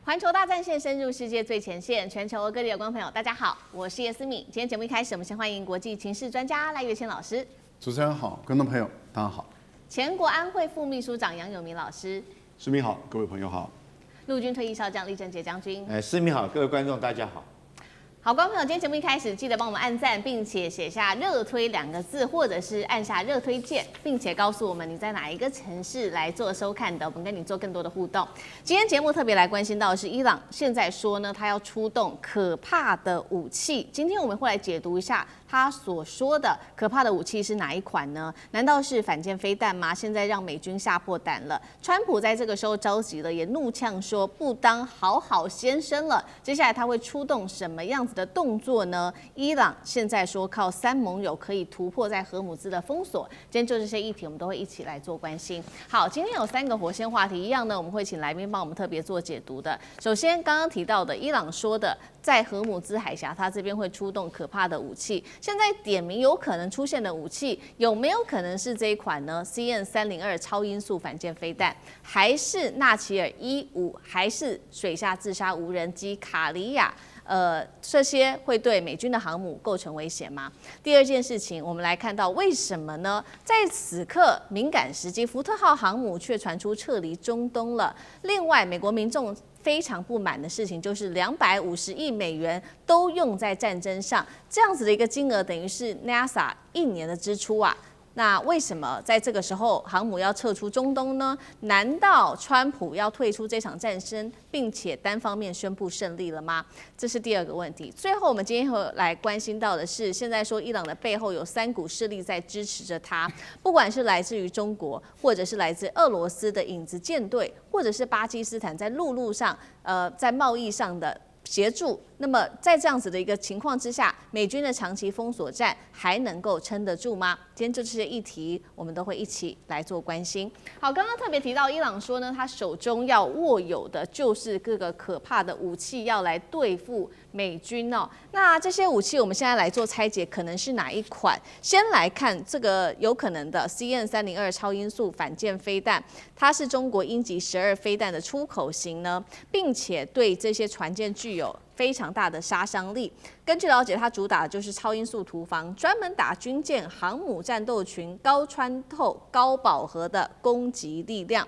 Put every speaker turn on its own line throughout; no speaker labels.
环球大战线深入世界最前线，全球各地的观众朋友，大家好，我是叶思敏。今天节目一开始，我们先欢迎国际情势专家赖岳谦老师。
主持人好，观众朋友大家好。
前国安会副秘书长杨永明老师。
思敏好，各位朋友好。
陆军退役少将李正杰将军。
思敏好，各位观众大家好。
好，观众朋友，今天节目一开始记得帮我们按赞，并且写下热推2个字，或者是按下热推键，并且告诉我们你在哪一个城市来做收看的，我们跟你做更多的互动。今天节目特别来关心到的是伊朗，现在说呢，他要出动可怕的武器。今天我们会来解读一下他所说的可怕的武器是哪一款呢？难道是反舰飞弹吗？现在让美军吓破胆了。川普在这个时候着急了，也怒呛说不当好好先生了。接下来他会出动什么样子的动作呢？伊朗现在说靠3盟友可以突破在荷姆兹的封锁。今天就这些议题，我们都会一起来做关心。好，今天有3个火线话题，一样呢，我们会请来宾帮我们特别做解读的。首先，刚刚提到的伊朗说的，在荷姆兹海峡，他这边会出动可怕的武器。现在点名有可能出现的武器，有没有可能是这一款呢 ？CN-302超音速反舰飞弹，还是纳奇尔15，还是水下自杀无人机卡利亚？这些会对美军的航母构成威胁吗？第二件事情，我们来看到为什么呢？在此刻敏感时机，福特号航母却传出撤离中东了。另外，美国民众非常不满的事情就是250亿美元都用在战争上，这样子的一个金额等于是 NASA 1年的支出啊。那为什么在这个时候航母要撤出中东呢？难道川普要退出这场战争，并且单方面宣布胜利了吗？这是第二个问题。最后，我们今天会来关心到的是，现在说伊朗的背后有3股势力在支持着他，不管是来自于中国，或者是来自俄罗斯的影子舰队，或者是巴基斯坦在陆路上，在贸易上的协助。那么在这样子的一个情况之下，美军的长期封锁战还能够撑得住吗？今天就这些议题，我们都会一起来做关心。好，刚刚特别提到伊朗说呢，他手中要握有的就是各个可怕的武器，要来对付美军哦。那这些武器，我们现在来做拆解，可能是哪一款？先来看这个有可能的 CN-302超音速反舰飞弹，它是中国鹰击12飞弹的出口型呢，并且对这些船舰具有非常大的杀伤力。根据了解，它主打的就是超音速突防，专门打军舰、航母战斗群高穿透、高饱和的攻击力量。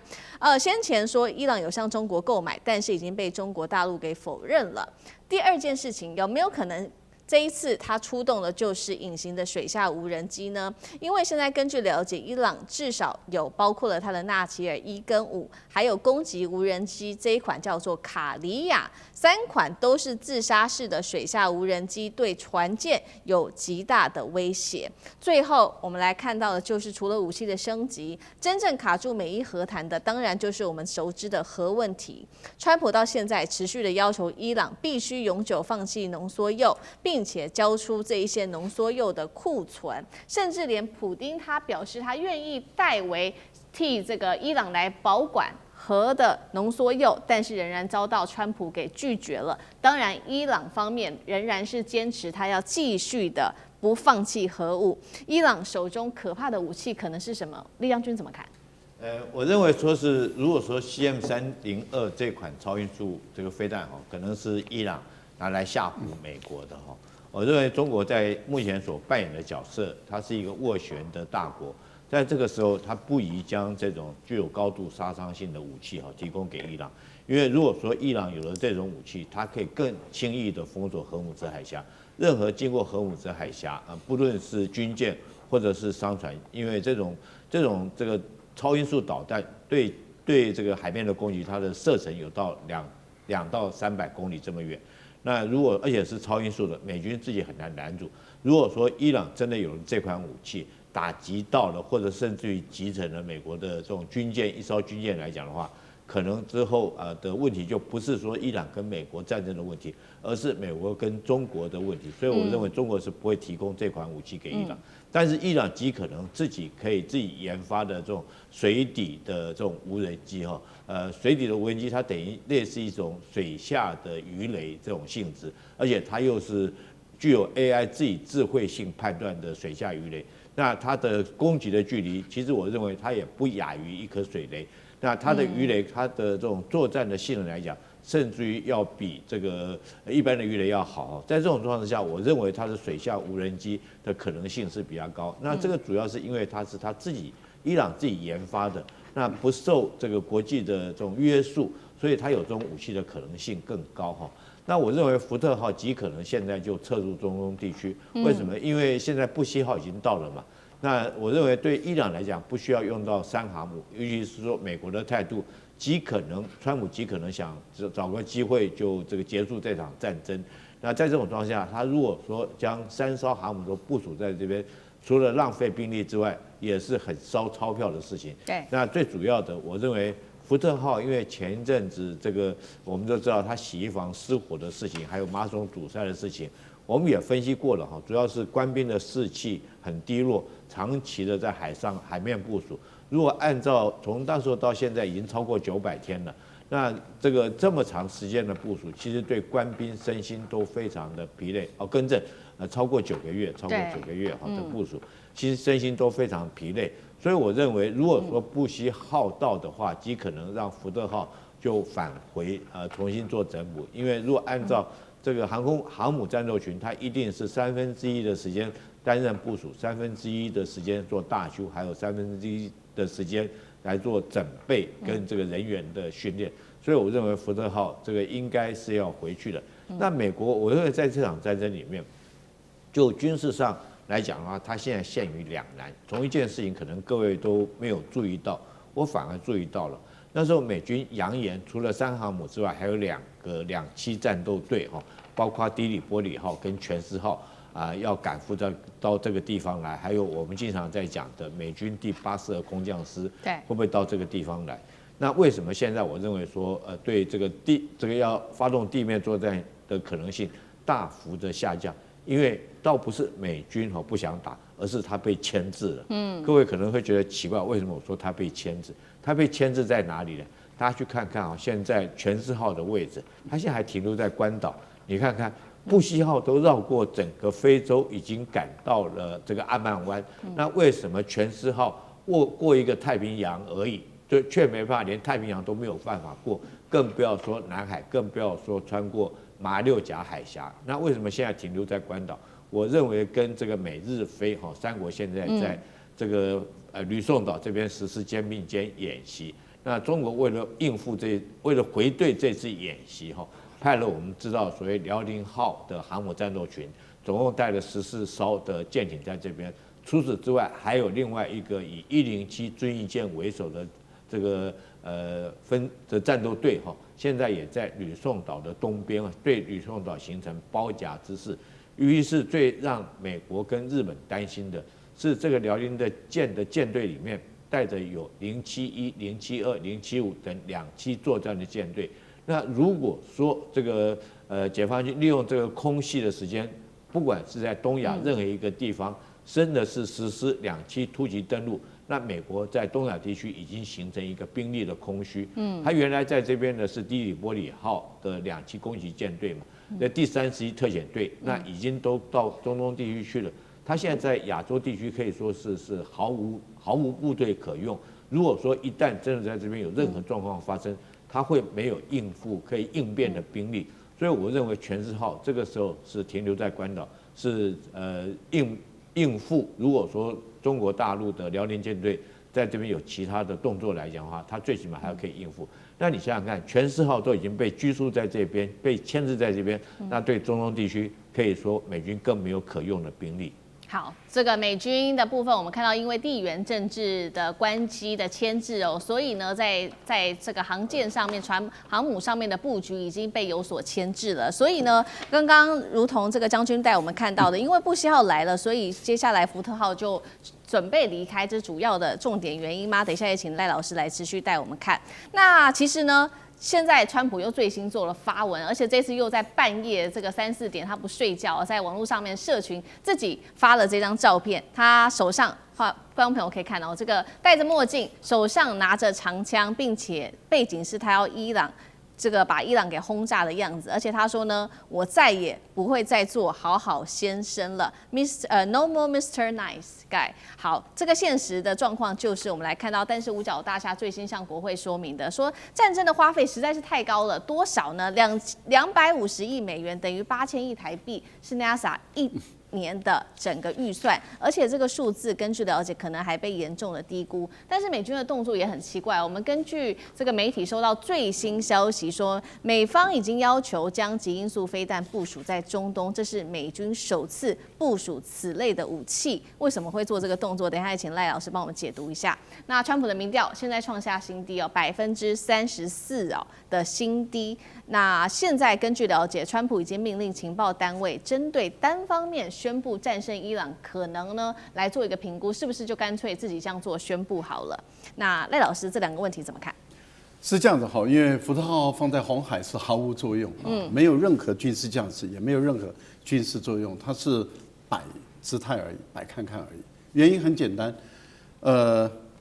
先前说伊朗有向中国购买，但是已经被中国大陆给否认了。第二件事情，有没有可能这一次他出动的就是隐形的水下无人机呢？因为现在根据了解，伊朗至少有包括了它的纳奇尔1跟5，还有攻击无人机这一款叫做卡利亚，3款都是自杀式的水下无人机，对船舰有极大的威胁。最后我们来看到的就是除了武器的升级，真正卡住美伊和谈的，当然就是我们熟知的核问题。川普到现在持续的要求伊朗必须永久放弃浓缩铀，并且交出这一些浓缩铀的库存，甚至连普丁他表示他愿意代为替这个伊朗来保管核的浓缩铀，但是仍然遭到川普给拒绝了。当然，伊朗方面仍然是坚持他要继续的不放弃核武。伊朗手中可怕的武器可能是什么？李将军怎么看？
我认为说是，如果说 CM-302这款超音速这个飞弹可能是伊朗拿来吓唬美国的哈。我认为中国在目前所扮演的角色，它是一个斡旋的大国，在这个时候，它不宜将这种具有高度杀伤性的武器提供给伊朗，因为如果说伊朗有了这种武器，它可以更轻易的封锁荷姆兹海峡，任何经过荷姆兹海峡不论是军舰或者是商船，因为这个超音速导弹对这个海面的攻击，它的射程有到2到300公里这么远。那如果而且是超音速的，美军自己很难拦阻。如果说伊朗真的有了这款武器，打击到了或者甚至于击沉了美国的这种军舰，一艘军舰来讲的话，可能之后的问题就不是说伊朗跟美国战争的问题，而是美国跟中国的问题。所以我认为中国是不会提供这款武器给伊朗，但是伊朗极可能可以自己研发的这种水底的这种无人机水底的无人机它等于类似一种水下的鱼雷这种性质，而且它又是具有 AI 自己智慧性判断的水下鱼雷。那它的攻击的距离，其实我认为它也不亚于一颗水雷。那它的鱼雷，它的这种作战的性能来讲，甚至于要比这个一般的鱼雷要好。在这种状况下，我认为它的水下无人机的可能性是比较高。那这个主要是因为它是他自己伊朗自己研发的，那不受这个国际的这种约束，所以它有这种武器的可能性更高哈。那我认为福特号极可能现在就撤入中东地区，为什么？因为现在布希号已经到了嘛。那我认为对伊朗来讲，不需要用到3航母，尤其是说美国的态度，川普极可能想找个机会就这个结束这场战争。那在这种状况下，他如果说将3艘航母都部署在这边，除了浪费兵力之外，也是很烧钞票的事情。
对。
那最主要的，我认为福特号，因为前一阵子这个我们都知道它洗衣房失火的事情，还有马桶堵塞的事情，我们也分析过了哈，主要是官兵的士气很低落，长期的在海面部署。如果按照从那时候到现在已经超过900天了，那这么长时间的部署，其实对官兵身心都非常的疲累。更正，超过9个月的部署，其实身心都非常疲累。所以我认为，如果说布希号到的话，极可能让福特号就返回重新做整补，因为如果按照这个航母战斗群，它一定是1/3的时间担任部署，1/3的时间做大修，还有1/3的时间来做整备跟这个人员的训练。所以我认为福特号这个应该是要回去的。那美国，我认为在这场战争里面，就军事上来讲的话，它现在陷于两难。同一件事情，可能各位都没有注意到，我反而注意到了。那时候美军扬言，除了3航母之外，还有2个两栖战斗队哈，包括迪里波里号跟全斯号要赶赴到这个地方来，还有我们经常在讲的美军第82空降师，
对，
会不会到这个地方来？那为什么现在我认为说，对这个要发动地面作战的可能性大幅的下降？因为倒不是美军不想打，而是他被牵制了。各位可能会觉得奇怪，为什么我说他被牵制？他被牵制在哪里呢？大家去看看现在全斯号的位置，他现在还停留在关岛。你看看布希号都绕过整个非洲，已经赶到了这个阿曼湾。那为什么全斯号过一个太平洋而已，却没办法，连太平洋都没有办法过，更不要说南海，更不要说穿过马六甲海峡。那为什么现在停留在关岛？我认为跟这个美日菲三国现在在这个吕宋岛这边实施肩并肩演习。那中国为了回对这次演习派了我们知道所谓辽宁号的航母战斗群，总共带了14艘的舰艇在这边。除此之外，还有另外一个以107遵义舰为首的这个战斗队现在也在吕宋岛的东边对吕宋岛形成包夹之势。于是最让美国跟日本担心的是，这个辽宁的舰队里面带着有071、072、075等2栖作战的舰队。那如果说这个解放军利用这个空隙的时间，不管是在东亚任何一个地方，真的是实施2栖突击登陆，那美国在东亚地区已经形成一个兵力的空虚。它原来在这边的是迪里波里号的2栖攻击舰队嘛，那第31特遣队那已经都到中东地区去了。它现在在亚洲地区可以说是毫无部队可用。如果说一旦真的在这边有任何状况发生，它会没有可以应变的兵力。所以我认为全斯号这个时候是停留在关岛，是应付。如果说中国大陆的辽宁舰队在这边有其他的动作来讲的话，它最起码还要可以应付。那你想想看，全斯号都已经被拘束在这边，被牵制在这边，那对中东地区可以说美军更没有可用的兵力。
好，这个美军的部分，我们看到因为地缘政治的关系的牵制所以呢，在这个航舰上面、航母上面的布局已经被有所牵制了。所以呢，刚刚如同这个将军带我们看到的，因为布希号来了，所以接下来福特号就准备离开，这是主要的重点原因吗？等一下也请赖老师来持续带我们看。那其实呢，现在川普又最新做了发文，而且这次又在半夜这个3、4点他不睡觉，在网络上面社群自己发了这张照片，他手上观众朋友可以看到这个戴着墨镜，手上拿着长枪，并且背景是他要伊朗这个把伊朗给轰炸的样子，而且他说呢，我再也不会再做好好先生了，No more Mr. Nice Guy。好，这个现实的状况就是我们来看到，但是五角大厦最新向国会说明的，说战争的花费实在是太高了，多少呢？250亿美元等于8000亿台币，是 NASA 1年的整个预算，而且这个数字根据了解可能还被严重的低估。但是美军的动作也很奇怪，我们根据这个媒体收到最新消息说，美方已经要求将极音速飞弹部署在中东，这是美军首次部署此类的武器。为什么会做这个动作？等一下也请赖老师帮我们解读一下。那川普的民调现在创下新低哦，34%的新低。那现在根据了解，川普已经命令情报单位针对单方面宣布战胜伊朗可能呢来做一个评估，是不是就干脆自己这样做宣布好了？那赖老师这两个问题怎么看？
是这样子哈，因为福特号放在红海是毫无作用啊，没有任何军事价值，也没有任何军事作用，它是摆姿态而已，摆看看而已。原因很简单，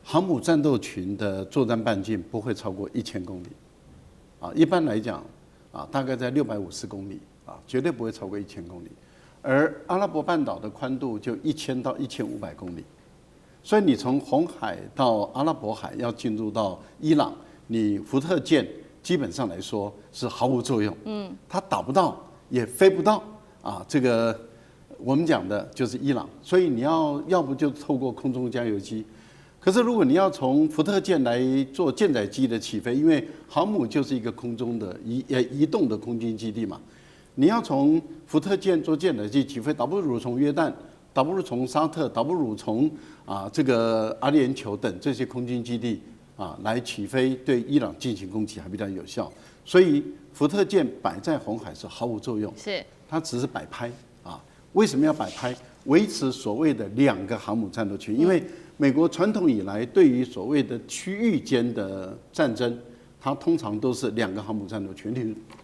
航母战斗群的作战半径不会超过1000公里，啊，一般来讲啊，大概在650公里啊，绝对不会超过1000公里。而阿拉伯半岛的宽度就1000到1500公里，所以你从红海到阿拉伯海要进入到伊朗，你福特舰基本上来说是毫无作用，它打不到也飞不到啊。这个我们讲的就是伊朗，所以你要不就透过空中加油机。可是如果你要从福特舰来做舰载机的起飞，因为航母就是一个空中的移动的空军基地嘛，你要从福特舰做舰载机起飞，倒不如从约旦，倒不如从沙特，倒不如从这个阿联酋等这些空军基地来起飞，对伊朗进行攻击还比较有效。所以福特舰摆在红海是毫无作用，
是
它只是摆拍啊。为什么要摆拍？维持所谓的2个航母战斗群，因为美国传统以来对于所谓的区域间的战争，它通常都是2个航母战斗群。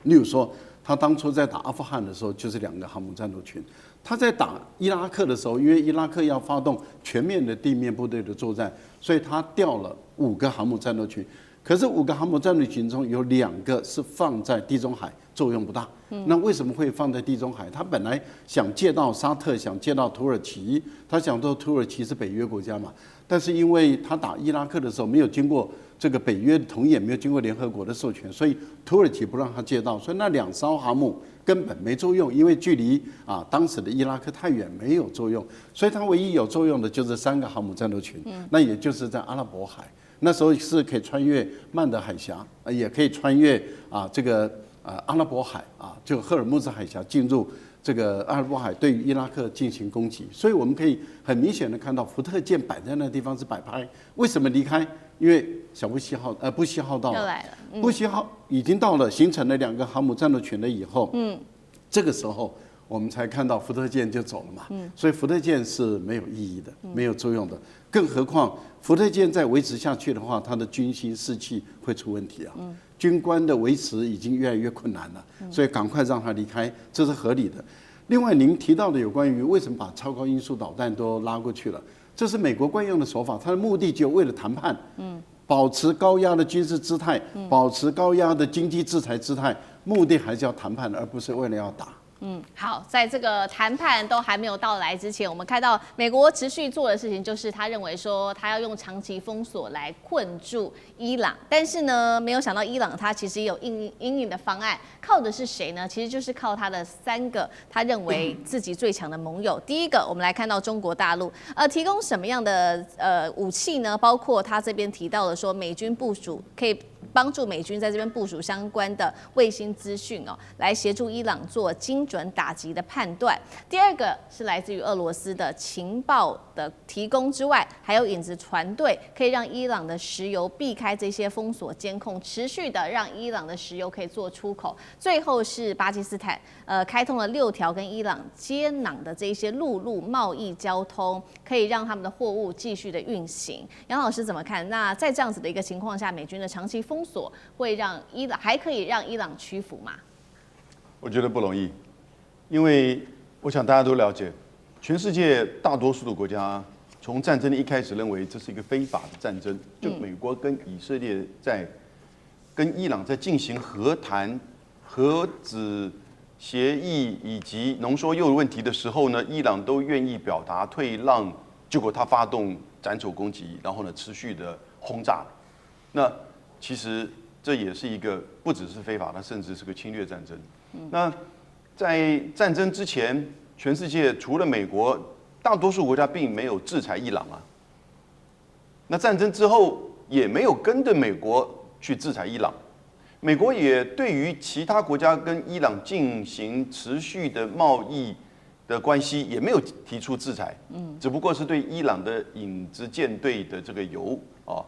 例如说，他当初在打阿富汗的时候就是2个航母战斗群。他在打伊拉克的时候，因为伊拉克要发动全面的地面部队的作战，所以他调了5个航母战斗群。可是5个航母战斗群中有2个是放在地中海，作用不大。那为什么会放在地中海？他本来想借到沙特，想借到土耳其，他想说土耳其是北约国家嘛，但是因为他打伊拉克的时候没有经过这个北约的同意，也没有经过联合国的授权，所以土耳其不让他借到，所以那2艘航母根本没作用，因为距离当时的伊拉克太远，没有作用，所以它唯一有作用的就是3个航母战斗群，那也就是在阿拉伯海，那时候是可以穿越曼德海峡，也可以穿越这个阿拉伯海就赫尔木兹海峡进入这个阿拉伯海，对于伊拉克进行攻击。所以我们可以很明显的看到，福特舰摆在那地方是摆拍。为什么离开？因为小布希号布希号到了，布希号已经到了，形成了2个航母战斗群了以后，这个时候我们才看到福特舰就走了嘛。所以福特舰是没有意义的，没有作用的。更何况福特舰再维持下去的话，它的军心士气会出问题啊。军官的维持已经越来越困难了，所以赶快让他离开，这是合理的。另外，您提到的有关于为什么把超高音速导弹都拉过去了，这是美国惯用的手法，它的目的就为了谈判，保持高压的军事姿态，保持高压的经济制裁姿态，目的还是要谈判，而不是为了要打。
好，在这个谈判都还没有到来之前，我们看到美国持续做的事情，就是他认为说他要用长期封锁来困住伊朗，但是呢，没有想到伊朗他其实也有因应的方案，靠的是谁呢？其实就是靠他的3个他认为自己最强的盟友。第一个，我们来看到中国大陆，提供什么样的武器呢？包括他这边提到的说，美军部署可以帮助美军在这边部署相关的卫星资讯来协助伊朗做精准打击的判断。第2个是来自于俄罗斯的情报的提供之外，还有影子船队，可以让伊朗的石油避开这些封锁监控，持续的让伊朗的石油可以做出口。最后是巴基斯坦，开通了6条跟伊朗接壤的这一些陆路贸易交通，可以让他们的货物继续的运行。杨老师怎么看？那在这样子的一个情况下，美军的长期封锁会让伊朗还可以让伊朗屈服吗？
我觉得不容易，因为我想大家都了解，全世界大多数的国家从战争的一开始认为这是一个非法的战争，就美国跟以色列在
跟伊朗在进行和谈、核子协议以及浓缩铀问题的时候呢，伊朗都愿意表达退让，结果他发动斩首攻击，然后呢持续的轰炸。那其实这也是一个不只是非法，它甚至是个侵略战争。那在战争之前，全世界除了美国，大多数国家并没有制裁伊朗啊。那战争之后也没有跟着美国去制裁伊朗，美国也对于其他国家跟伊朗进行持续的贸易的关系也没有提出制裁，只不过是对伊朗的影子舰队的这个油啊，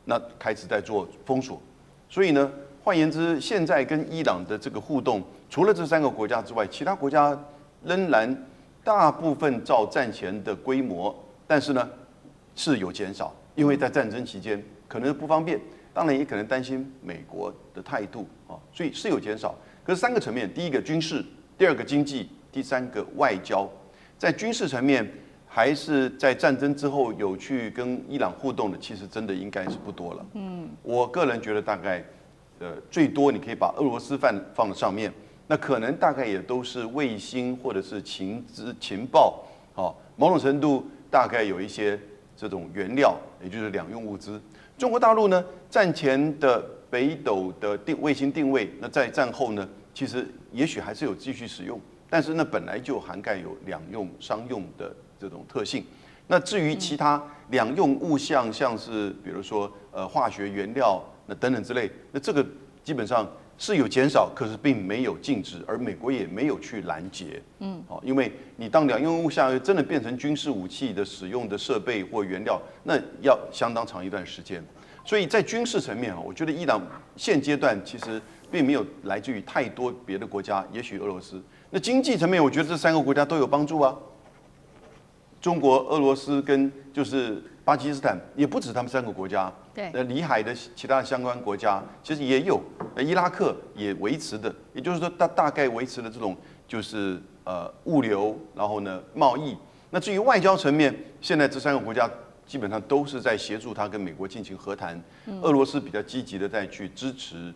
那开始在做封锁。所以呢，换言之，现在跟伊朗的这个互动，除了这3个国家之外，其他国家仍然大部分照战前的规模，但是呢是有减少，因为在战争期间可能不方便，当然也可能担心美国的态度啊，所以是有减少。可是3个层面，第一个军事，第2个经济，第3个外交。在军事层面，还是在战争之后有去跟伊朗互动的，其实真的应该是不多了。我个人觉得大概，最多你可以把俄罗斯放在上面，那可能大概也都是卫星或者是情报，某种程度大概有一些这种原料，也就是两用物资。中国大陆呢，战前的北斗的卫星定位，那在战后呢，其实也许还是有继续使用，但是那本来就涵盖有两用、商用的这种特性。那至于其他两用物项，像是比如说化学原料那等等之类，那这个基本上是有减少，可是并没有禁止，而美国也没有去拦截。因为你当两用物项真的变成军事武器的使用的设备或原料，那要相当长一段时间。所以在军事层面我觉得伊朗现阶段其实并没有来自于太多别的国家，也许俄罗斯。那经济层面，我觉得这3个国家都有帮助啊。中国、俄罗斯跟就是巴基斯坦，也不止他们3个国家。
对。
里海的其他的相关国家其实也有，伊拉克也维持的，也就是说大概维持了这种就是物流，然后呢贸易。那至于外交层面，现在这3个国家基本上都是在协助他跟美国进行和谈。俄罗斯比较积极的在去支持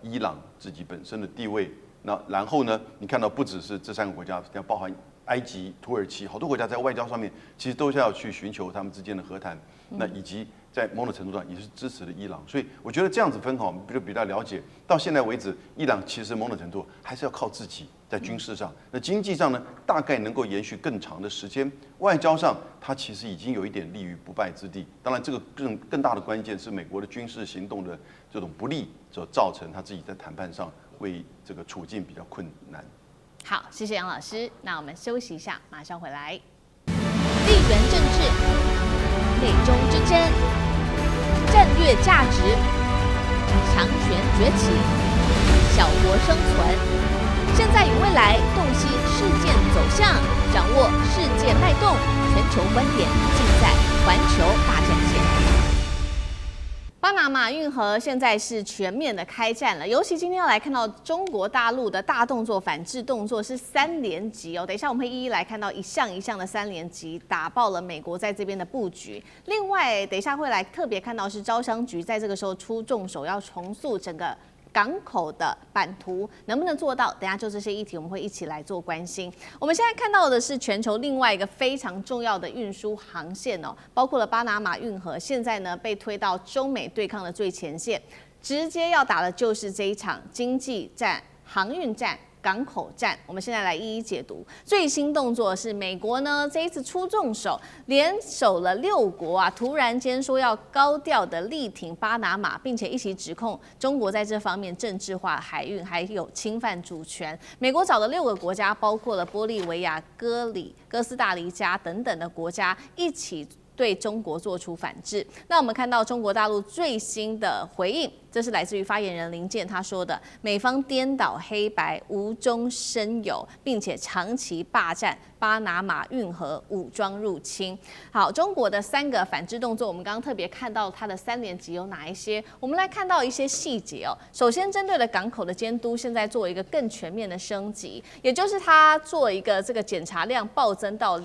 伊朗自己本身的地位。那然后呢，你看到不只是这3个国家，要包含埃及、土耳其，好多国家在外交上面其实都是要去寻求他们之间的和谈。那以及在某种程度上也是支持了伊朗。所以我觉得这样子分就比较了解。到现在为止，伊朗其实某种程度还是要靠自己，在军事上。那经济上呢，大概能够延续更长的时间。外交上，它其实已经有一点立于不败之地。当然，这个更大的关键是美国的军事行动的这种不利，所造成他自己在谈判上会这个处境比较困难。
好，谢谢杨老师。那我们休息一下，马上回来。地缘政治、美中之争、战略价值、强权崛起、小国生存，现在与未来洞悉事件走向，掌握世界脉动，全球观点尽在环球大战线。巴拿马运河现在是全面的开战了，尤其今天要来看到中国大陆的大动作、反制动作是3连击哦。等一下我们会一一来看到一项一项的3连击，打爆了美国在这边的布局。另外，等一下会来特别看到是招商局在这个时候出重手，要重塑整个港口的版图能不能做到？等一下就这些议题，我们会一起来做关心。我们现在看到的是全球另外一个非常重要的运输航线哦，包括了巴拿马运河，现在呢被推到中美对抗的最前线，直接要打的就是这一场经济战、航运战。港口战，我们现在来一一解读。最新动作是美国呢这一次出重手，联手了6国啊，突然间说要高调的力挺巴拿马，并且一起指控中国在这方面政治化海运，还有侵犯主权。美国找的6个国家，包括了玻利维亚、哥斯达黎加等等的国家，一起对中国做出反制。那我们看到中国大陆最新的回应，这是来自于发言人林健他说的：美方颠倒黑白，无中生有，并且长期霸占巴拿马运河，武装入侵。好，中国的3个反制动作，我们刚刚特别看到它的3连击有哪一些？我们来看到一些细节哦。首先，针对了港口的监督，现在做一个更全面的升级，也就是它做一个这个检查量暴增到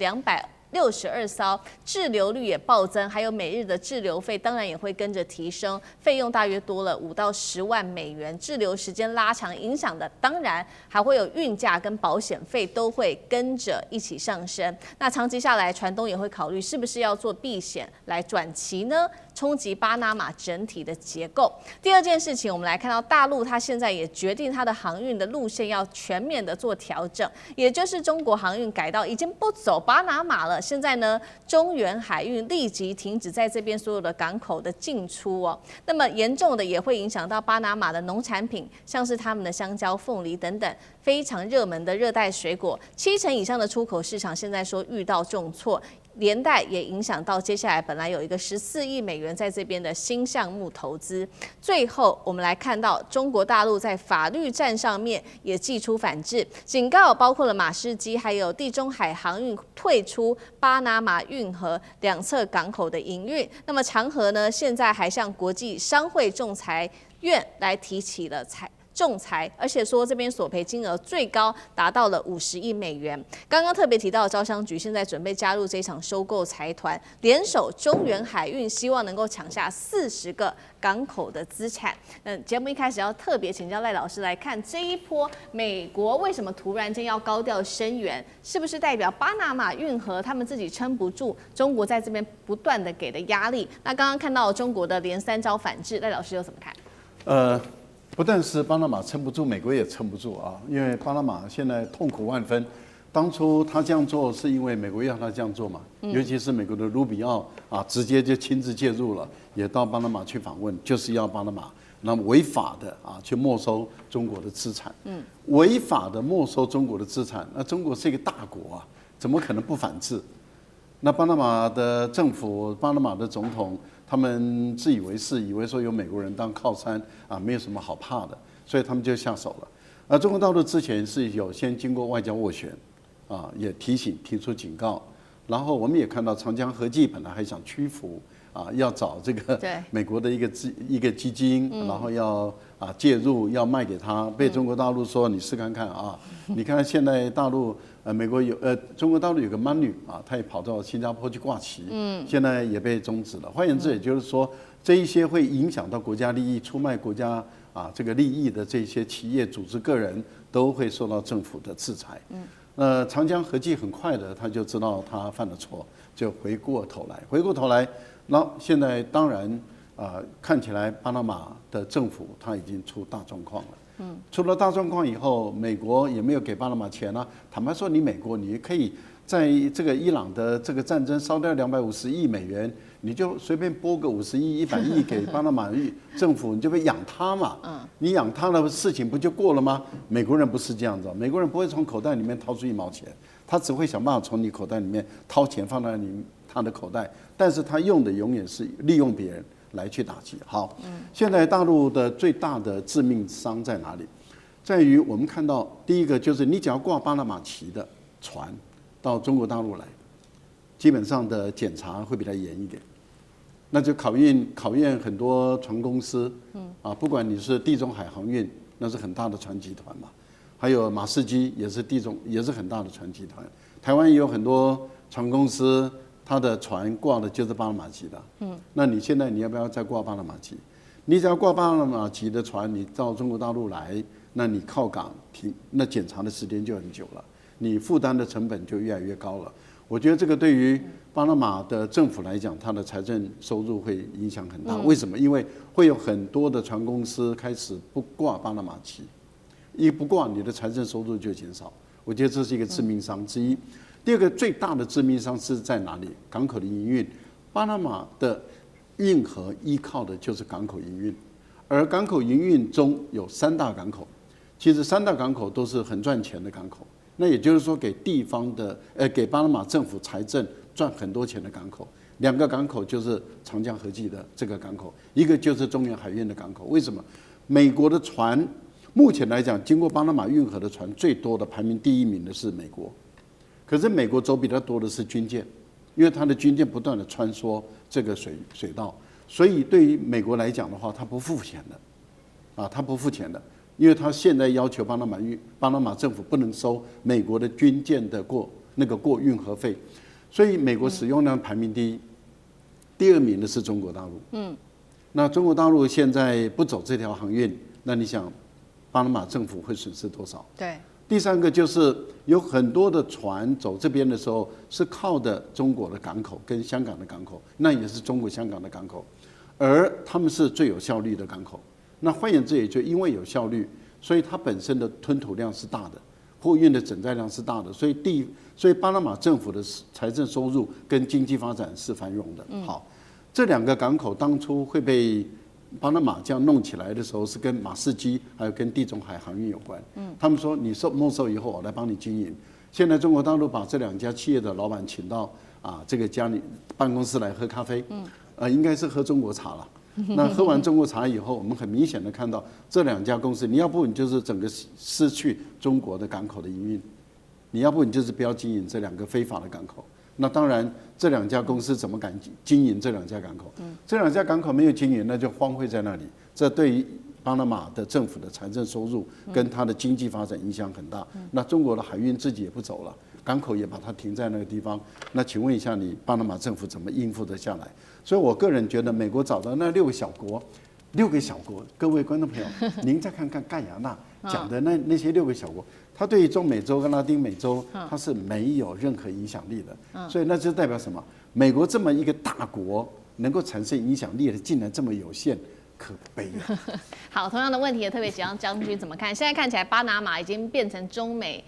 62艘，滞留率也暴增，还有每日的滞留费当然也会跟着提升，费用大约多了5到10万美元，滞留时间拉长，影响的当然还会有运价跟保险费都会跟着一起上升。那长期下来，船东也会考虑是不是要做避险来转期呢？冲击巴拿马整体的结构。第二件事情，我们来看到大陆，它现在也决定它的航运的路线要全面的做调整，也就是中国航运改道已经不走巴拿马了。现在呢，中原海运立即停止在这边所有的港口的进出哦。那么严重的也会影响到巴拿马的农产品，像是他们的香蕉、凤梨等等非常热门的热带水果，70%以上的出口市场现在说遇到重挫。连带也影响到接下来本来有一个14亿美元在这边的新项目投资。最后，我们来看到中国大陆在法律战上面也祭出反制，警告包括了马士基还有地中海航运退出巴拿马运河两侧港口的营运。那么长和呢，现在还向国际商会仲裁院来提起了仲裁，而且说这边索赔金额最高达到了50亿美元。刚刚特别提到的招商局现在准备加入这场收购财团，联手中原海运，希望能够抢下40个港口的资产。节目一开始要特别请教赖老师来看这一波美国为什么突然间要高调声援，是不是代表巴拿马运河他们自己撑不住，中国在这边不断的给的压力？那刚刚看到中国的连3招反制，赖老师又怎么看？
不但是巴拿马撑不住，美国也撑不住啊！因为巴拿马现在痛苦万分。当初他这样做是因为美国要他这样做嘛，尤其是美国的卢比奥啊，直接就亲自介入了，也到巴拿马去访问，就是要巴拿马那么违法的啊去没收中国的资产。违法的没收中国的资产，那中国是一个大国啊，怎么可能不反制？那巴拿马的政府、巴拿马的总统，他们自以为是，以为说有美国人当靠山啊，没有什么好怕的，所以他们就下手了。而中国大陆之前是有先经过外交斡旋，啊，也提出警告，然后我们也看到长江合记本来还想屈服，啊，要找这个美国的一个基金，然后要介入，要卖给他，被中国大陆说你试看看啊，你看现在大陆。美国中国大陆有个 Money 啊，他也跑到新加坡去挂旗，现在也被终止了。换言之，也就是说，这一些会影响到国家利益、出卖国家这个利益的这些企业、组织、个人，都会受到政府的制裁。长江合记很快的他就知道他犯了错，就回过头来，那现在当然看起来巴拿马的政府他已经出大状况了。出了大状况以后，美国也没有给巴拿马钱啊。坦白说，你美国你可以在这个伊朗的这个战争烧掉250亿美元，你就随便拨个50亿、100亿给巴拿马政府，你就会养他嘛。你养他的事情不就过了吗？美国人不是这样子，美国人不会从口袋里面掏出1毛钱，他只会想办法从你口袋里面掏钱放在他的口袋，但是他用的永远是利用别人。来去打击。好，现在大陆的最大的致命伤在哪里？在于我们看到，第一个就是你只要挂巴拿马旗的船到中国大陆来，基本上的检查会比较严一点，那就考验很多船公司，不管你是地中海航运，那是很大的船集团嘛，还有马士基也是很大的船集团，台湾也有很多船公司。他的船挂的就是巴拿马旗的，那你现在你要不要再挂巴拿马旗？你只要挂巴拿马旗的船，你到中国大陆来，那你靠港停，那检查的时间就很久了，你负担的成本就越来越高了。我觉得这个对于巴拿马的政府来讲，它的财政收入会影响很大。为什么？因为会有很多的船公司开始不挂巴拿马旗，一不挂，你的财政收入就减少。我觉得这是一个致命伤之一。第二个最大的致命伤是在哪里？港口的营运。巴拿马的运河依靠的就是港口营运，而港口营运中有3大港口，其实3大港口都是很赚钱的港口。那也就是说，给地方的给巴拿马政府财政赚很多钱的港口，2个港口就是长江合记的这个港口，一个就是中原海运的港口。为什么？美国的船目前来讲，经过巴拿马运河的船最多的排名第1名的是美国。可是美国走比较多的是军舰，因为它的军舰不断的穿梭这个水道，所以对于美国来讲的话，它不付钱的，它不付钱的，因为它现在要求巴拿马政府不能收美国的军舰的过运河费，所以美国使用量排名第一，第2名的是中国大陆。那中国大陆现在不走这条航运，那你想，巴拿马政府会损失多少？
对。
第3个就是有很多的船走这边的时候是靠的中国的港口跟香港的港口，那也是中国香港的港口，而他们是最有效率的港口。那换言之，也就因为有效率，所以它本身的吞吐量是大的，货运的整载量是大的，所以巴拿马政府的财政收入跟经济发展是繁荣的。好，这2个港口当初会被巴拿马这样弄起来的时候，是跟马士基还有跟地中海航运有关。他们说你没收以后，我来帮你经营。现在中国大陆把这2家企业的老板请到这个家里办公室来喝咖啡，应该是喝中国茶了。那喝完中国茶以后，我们很明显的看到这2家公司，你要不你就是整个失去中国的港口的营运，你要不你就是不要经营这2个非法的港口。那当然，这2家公司怎么敢经营这2家港口？这2家港口没有经营，那就荒废在那里。这对于巴拿马的政府的财政收入跟它的经济发展影响很大。那中国的海运自己也不走了，港口也把它停在那个地方。那请问一下，你巴拿马政府怎么应付得下来？所以我个人觉得，美国找到那6个小国，6个小国，各位观众朋友，您再看看盖亚纳讲的那些6个小国。它对于中美洲跟拉丁美洲，它是没有任何影响力的，所以那就代表什么？美国这么一个大国，能够产生影响力的，竟然这么有限，可悲啊！
好，同样的问题也特别想让将军怎么看？现在看起来，巴拿马已经变成中美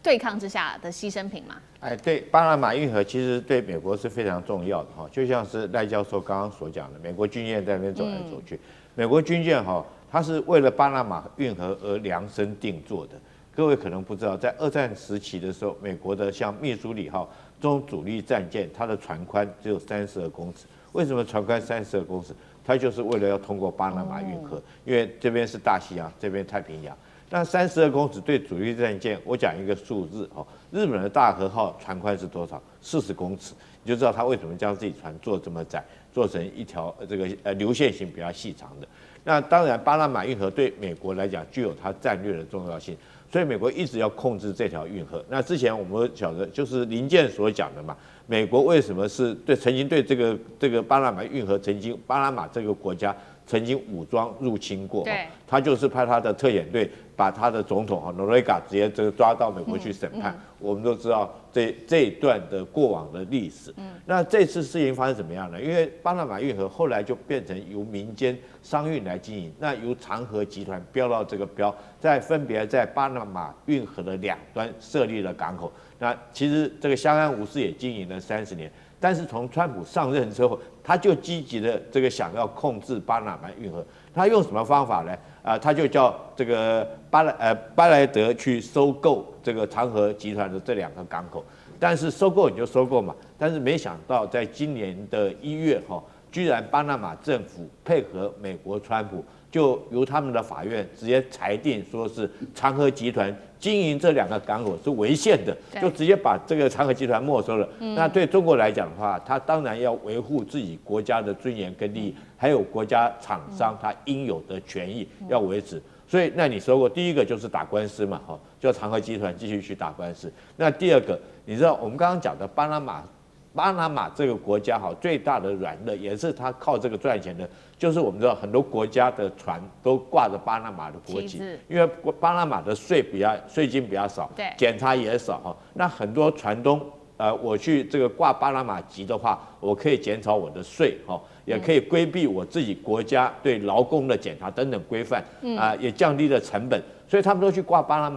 对抗之下的牺牲品嘛？
对，巴拿马运河其实对美国是非常重要的哈，就像是赖教授刚刚所讲的，美国军舰在那边走来走去，美国军舰它是为了巴拿马运河而量身定做的。各位可能不知道，在2战时期的时候，美国的像密苏里号这种主力战舰，它的船宽只有32公尺。为什么船宽32公尺？它就是为了要通过巴拿马运河，因为这边是大西洋，这边太平洋。那32公尺对主力战舰，我讲一个数字日本的大和号船宽是多少？40公尺，你就知道它为什么将自己船做这么窄，做成一条这个流线型比较细长的。那当然，巴拿马运河对美国来讲具有它战略的重要性。所以美国一直要控制这条运河。那之前我们晓得，就是林健所讲的嘛，美国为什么是曾经对这个巴拿马运河巴拿马这个国家曾经武装入侵过，他就是派他的特遣队把他的总统诺瑞嘎直接抓到美国去审判。我们都知道这一段的过往的历史。那这次事情发生怎么样呢？因为巴拿马运河后来就变成由民间商运来经营，那由长和集团标到这个标，分别在巴拿马运河的2端设立了港口。那其实这个相安无事也经营了30年。但是从川普上任之后，他就积极的想要控制巴拿马运河。他用什么方法呢？他就叫这个巴莱德去收购这个长和集团的这2个港口。但是收购你就收购嘛，但是没想到在今年的1月居然巴拿马政府配合美国川普，就由他们的法院直接裁定说是长和集团经营这2个港口是违宪的，就直接把这个长和集团没收了。那对中国来讲的话，他当然要维护自己国家的尊严跟利益，还有国家厂商他应有的权益要维持。所以，那你说过第一个就是打官司嘛，就长和集团继续去打官司。那第二个，你知道我们刚刚讲的巴拿马这个国家最大的软肋，也是他靠这个赚钱的，就是我们知道很多国家的船都挂着巴拿马的国旗，因为巴拿马的税金比较少，检查也少那很多船东我去这个挂巴拿马籍的话，我可以减少我的税也可以规避我自己国家对劳工的检查等等规范也降低了成本，所以他们都去挂巴拿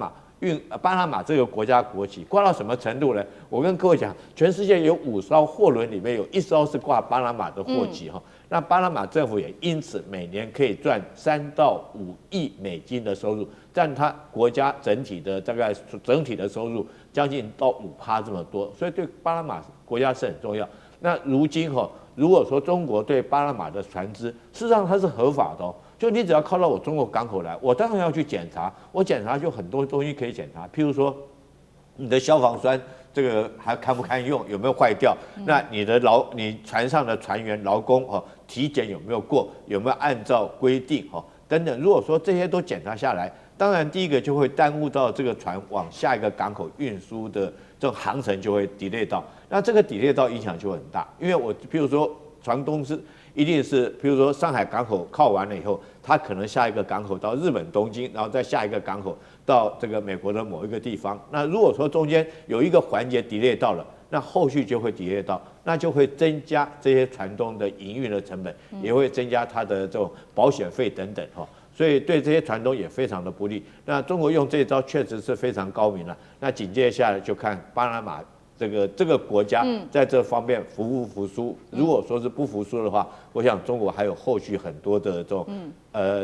马这个国家国旗，挂到什么程度呢？我跟各位讲，全世界有5艘货轮里面有1艘是挂巴拿马的货旗那巴拿马政府也因此每年可以赚3到5亿美金的收入，占他国家整体的收入将近到5%这么多，所以对巴拿马国家是很重要。那如今如果说中国对巴拿马的船只，事实上它是合法的就你只要靠到我中国港口来，我当然要去检查，我检查就很多东西可以检查，譬如说你的消防栓这个还堪不堪用，有没有坏掉？那你船上的船员劳工体检有没有过，有没有按照规定等等。如果说这些都检查下来，当然第一个就会耽误到这个船往下一个港口运输的这种航程就会 delay 到，那这个 delay 到影响就很大，因为我譬如说船东是一定是，譬如说上海港口靠完了以后，它可能下一个港口到日本东京，然后再下一个港口到这个美国的某一个地方。那如果说中间有一个环节 delay 到了，那后续就会 delay 到，那就会增加这些船东的营运的成本，也会增加它的这种保险费等等哈。所以对这些船东也非常的不利。那中国用这一招确实是非常高明了。那紧接下来就看巴拿马这个国家在这方面服不服输。如果说是不服输的话，我想中国还有后续很多的这种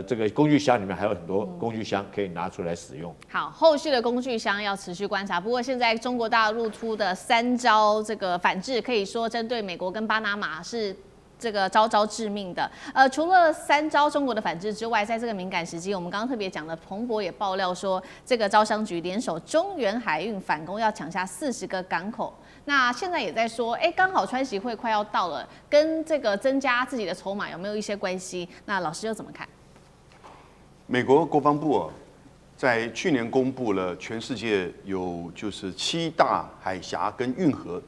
这个工具箱里面还有很多工具箱可以拿出来使用。
好，后续的工具箱要持续观察。不过现在中国大陆出的3招这个反制，可以说针对美国跟巴拿马是这个招招致命的。除了3招中国的反制之外，在这个敏感时期，我们刚刚特别讲的彭博也爆料说，这个招商局联手中原海运反攻，要抢下40个港口。那现在也在说，刚好川习会快要到了，跟这个增加自己的筹码有没有一些关系？那老师又怎么看？
美国国防部在去年公布了全世界有就是7大海峡跟运河，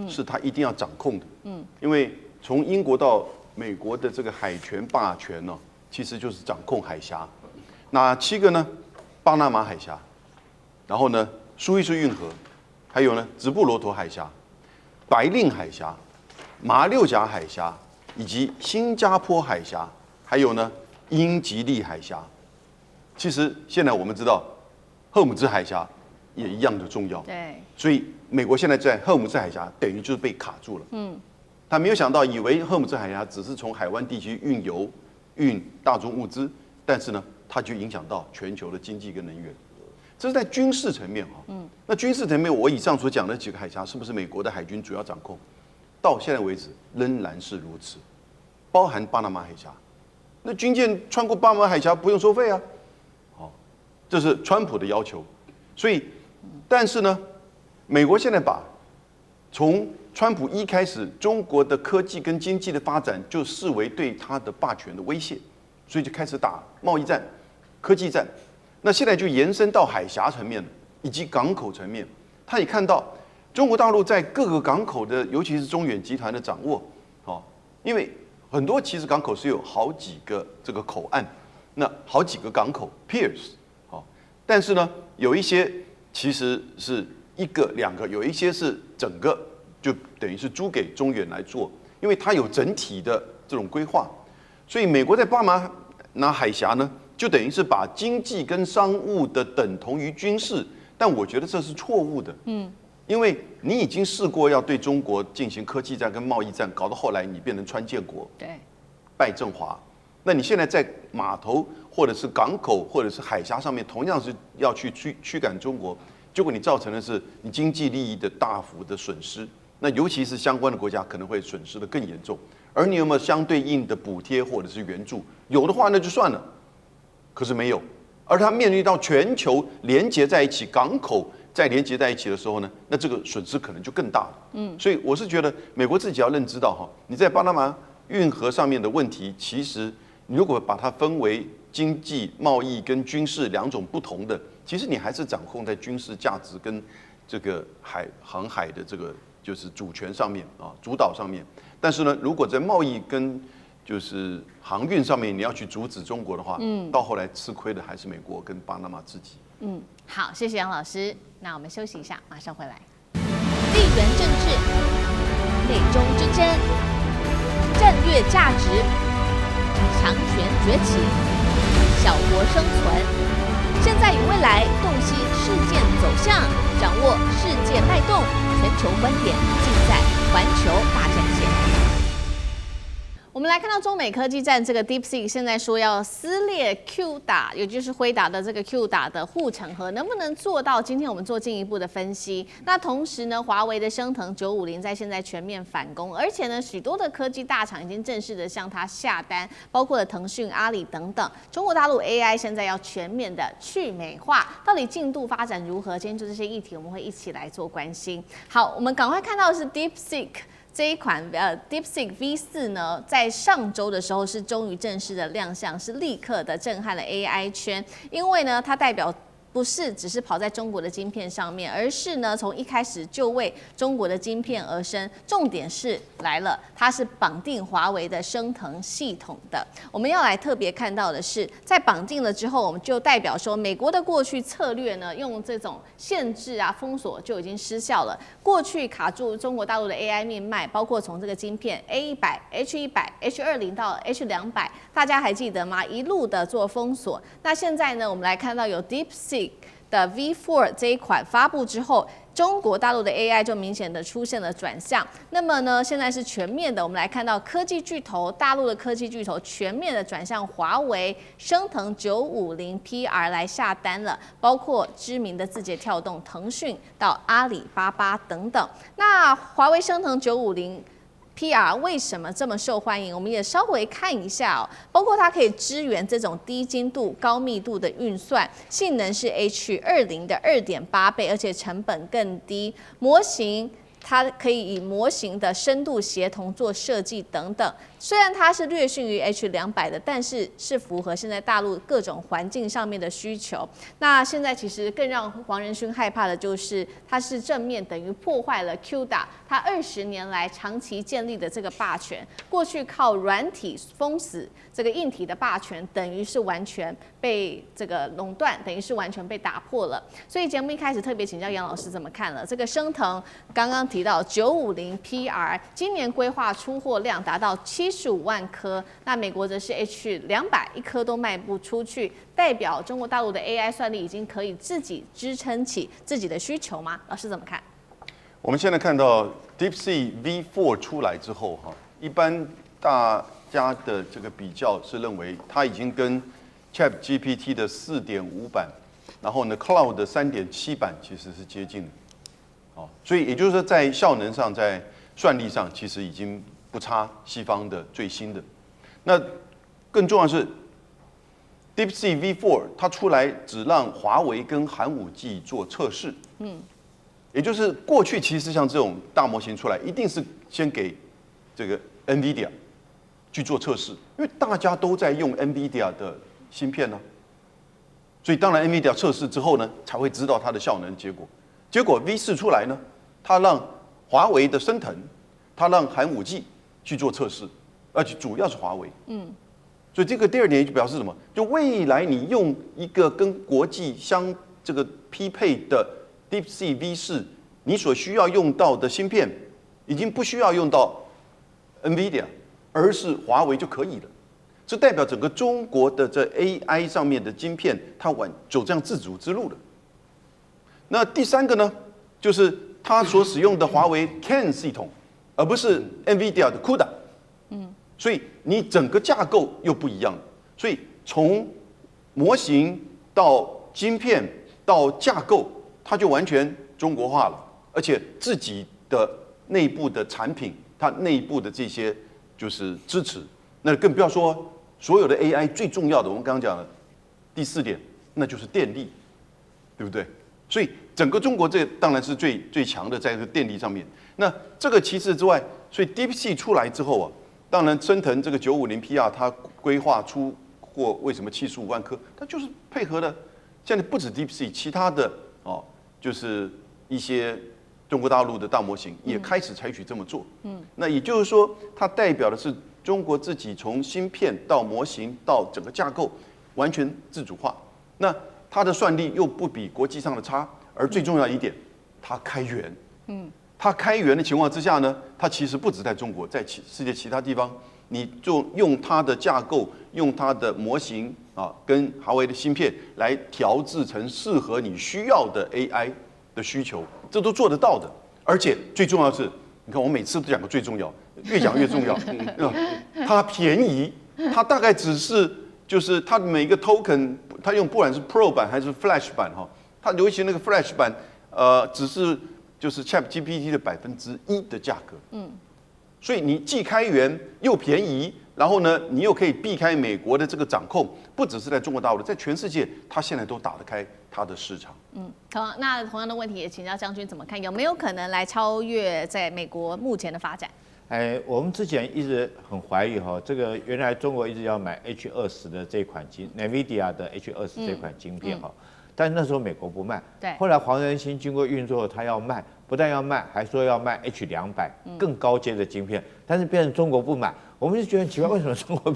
是他一定要掌控的。因为从英国到美国的这个海权霸权呢，其实就是掌控海峡。那7个呢，巴拿马海峡，然后呢，苏伊士运河，还有呢，直布罗陀海峡、白令海峡、马六甲海峡，以及新加坡海峡，还有呢，英吉利海峡。其实现在我们知道，赫姆兹海峡也一样的重要。
对，
所以美国现在在赫姆兹海峡等于就是被卡住了。他没有想到，以为赫姆兹海峡只是从海湾地区运油、运大宗物资，但是呢，它就影响到全球的经济跟能源。这是在军事层面那军事层面，我以上所讲的几个海峡，是不是美国的海军主要掌控？到现在为止仍然是如此，包含巴拿马海峡。那军舰穿过巴拿马海峡不用收费啊，这是川普的要求。所以，但是呢，美国现在把从川普一开始，中国的科技跟经济的发展就视为对他的霸权的威胁，所以就开始打贸易战、科技战。那现在就延伸到海峡层面以及港口层面。他也看到中国大陆在各个港口的，尤其是中远集团的掌握，因为很多其实港口是有好几个这个口岸，那好几个港口 piers，但是呢，有一些其实是1个、2个，有一些是整个就等于是租给中远来做，因为它有整体的这种规划。所以美国在巴拿海峡呢，就等于是把经济跟商务的等同于军事，但我觉得这是错误的。因为你已经试过要对中国进行科技战跟贸易战，搞到后来你变成川建国，
对，
拜振华。那你现在在码头或者是港口或者是海峡上面，同样是要去驱赶中国，结果你造成的是你经济利益的大幅的损失。那尤其是相关的国家可能会损失的更严重。而你有没有相对应的补贴或者是援助？有的话那就算了，可是没有。而它面临到全球连接在一起，港口再连接在一起的时候呢，那这个损失可能就更大了。所以我是觉得美国自己要认知到你在巴拿马运河上面的问题，其实你如果把它分为经济、贸易跟军事2种不同的，其实你还是掌控在军事价值跟这个航海的这个就是主权上面主导上面。但是呢，如果在贸易跟就是航运上面你要去阻止中国的话，到后来吃亏的还是美国跟巴拿马自己。
好，谢谢杨老师。那我们休息一下，马上回来。地缘政治、美中之争、战略价值、强权崛起、小国生存，现在与未来洞悉事件走向，掌握世界脉动，全球观点尽在环球大战线。我们来看到中美科技战，这个 DeepSeek 现在说要撕裂 Q 也就是辉达的这个 Q 的护城河，能不能做到？今天我们做进一步的分析。那同时呢，华为的升腾950在现在全面反攻，而且呢，许多的科技大厂已经正式的向它下单，包括了腾讯、阿里等等。中国大陆 AI 现在要全面的去美化，到底进度发展如何？今天就这些议题，我们会一起来做关心。好，我们赶快看到的是 DeepSeek 这一款DeepSeek V4呢，在上周的时候是终于正式的亮相，是立刻的震撼了 AI 圈，因为呢，它代表不是只是跑在中国的晶片上面，而是呢从一开始就为中国的晶片而生。重点是来了，它是绑定华为的升腾系统的。我们要来特别看到的是，在绑定了之后，我们就代表说，美国的过去策略呢，用这种限制啊、封锁就已经失效了。过去卡住中国大陆的 AI 命脉，包括从这个晶片 A100、H100、H20到 H200，大家还记得吗？一路的做封锁。那现在呢，我们来看到有 DeepSeek的 V4 这一款发布之后，中国大陆的 AI 就明显的出现了转向。那么呢，现在是全面的，我们来看到科技巨头，大陆的科技巨头全面的转向华为升腾950 PR 来下单了，包括知名的字节跳动、腾讯到阿里巴巴等等。那华为升腾950。PR 为什么这么受欢迎？我们也稍微看一下哦，包括它可以支援这种低精度、高密度的运算，性能是 H20的2.8倍，而且成本更低。模型它可以以模型的深度协同做设计等等。虽然它是略逊于 H200的，但是是符合现在大陆各种环境上面的需求。那现在其实更让黄仁勋害怕的就是，它是正面等于破坏了 QDA 它20年来长期建立的这个霸权。过去靠软体封死这个硬体的霸权，等于是完全被这个垄断，等于是完全被打破了。所以节目一开始特别请教杨老师怎么看了这个升腾，刚刚提到950 PR， 今年规划出货量达到75万颗，那美国则是 H200，一颗都卖不出去，代表中国大陆的 AI 算力已经可以自己支撑起自己的需求吗？老师怎么看？
我们现在看到 DeepSeek V4 出来之后，一般大家的这个比较是认为它已经跟 ChatGPT 的4.5版，然后呢 Cloud 的3.7版其实是接近的，所以也就是说在效能上，在算力上其实已经不差西方的最新的。那更重要的是 DeepSeek V4 它出来只让华为跟寒武纪做测试，也就是过去其实像这种大模型出来，一定是先给这个 NVIDIA 去做测试，因为大家都在用 NVIDIA 的芯片呢，所以当然 NVIDIA 测试之后呢，才会知道它的效能结果。结果 V4 出来呢，它让华为的升腾，它让寒武纪去做测试，而且主要是华为。所以这个第二点就表示什么？就未来你用一个跟国际这个匹配的 DeepSeek V4，你所需要用到的芯片，已经不需要用到 NVIDIA， 而是华为就可以了。这代表整个中国的这 AI 上面的晶片，它走这样自主之路了。那第三个呢，就是它所使用的华为 CAN 系统，而不是 NVIDIA 的 CUDA。所以你整个架构又不一样了。所以从模型到晶片到架构，它就完全中国化了，而且自己的内部的产品，它内部的这些就是支持。那更不要说所有的 AI 最重要的，我们刚刚讲的第4点，那就是电力，对不对？所以整个中国这当然是最强的，在这个电力上面。那这个其次之外，所以 DeepSeek 出来之后啊，当然升腾这个950 PR 它规划出货为什么75万颗，它就是配合了现在不止 DeepSeek， 其他的就是一些中国大陆的大模型也开始采取这么做。那也就是说，它代表的是中国自己从芯片到模型到整个架构完全自主化。那它的算力又不比国际上的差，而最重要一点，它开源。它开源的情况之下呢，它其实不止在中国，在世界其他地方，你就用它的架构，用它的模型跟华为的芯片来调制成适合你需要的 AI 的需求，这都做得到的。而且最重要的是，你看我每次都讲个最重要，越讲越重要。它便宜，它大概只是就是它每个 token， 它用不管是 Pro 版还是 Flash 版它尤其那个 Flash 版，只是就是 ChatGPT 的1%的价格。所以你既开源又便宜，然后呢，你又可以避开美国的这个掌控，不只是在中国大陆，在全世界，它现在都打得开它的市场。
那同样的问题也请教将军怎么看？有没有可能来超越在美国目前的发展？
我们之前一直很怀疑哈，这个原来中国一直要买 H20的这款NVIDIA 的 H20这款晶片哈，但那时候美国不卖，
对，
后来黄仁勋经过运作，他要卖，不但要卖，还说要卖 H200更高阶的晶片，但是变成中国不买，我们就觉得很奇怪，为什么中国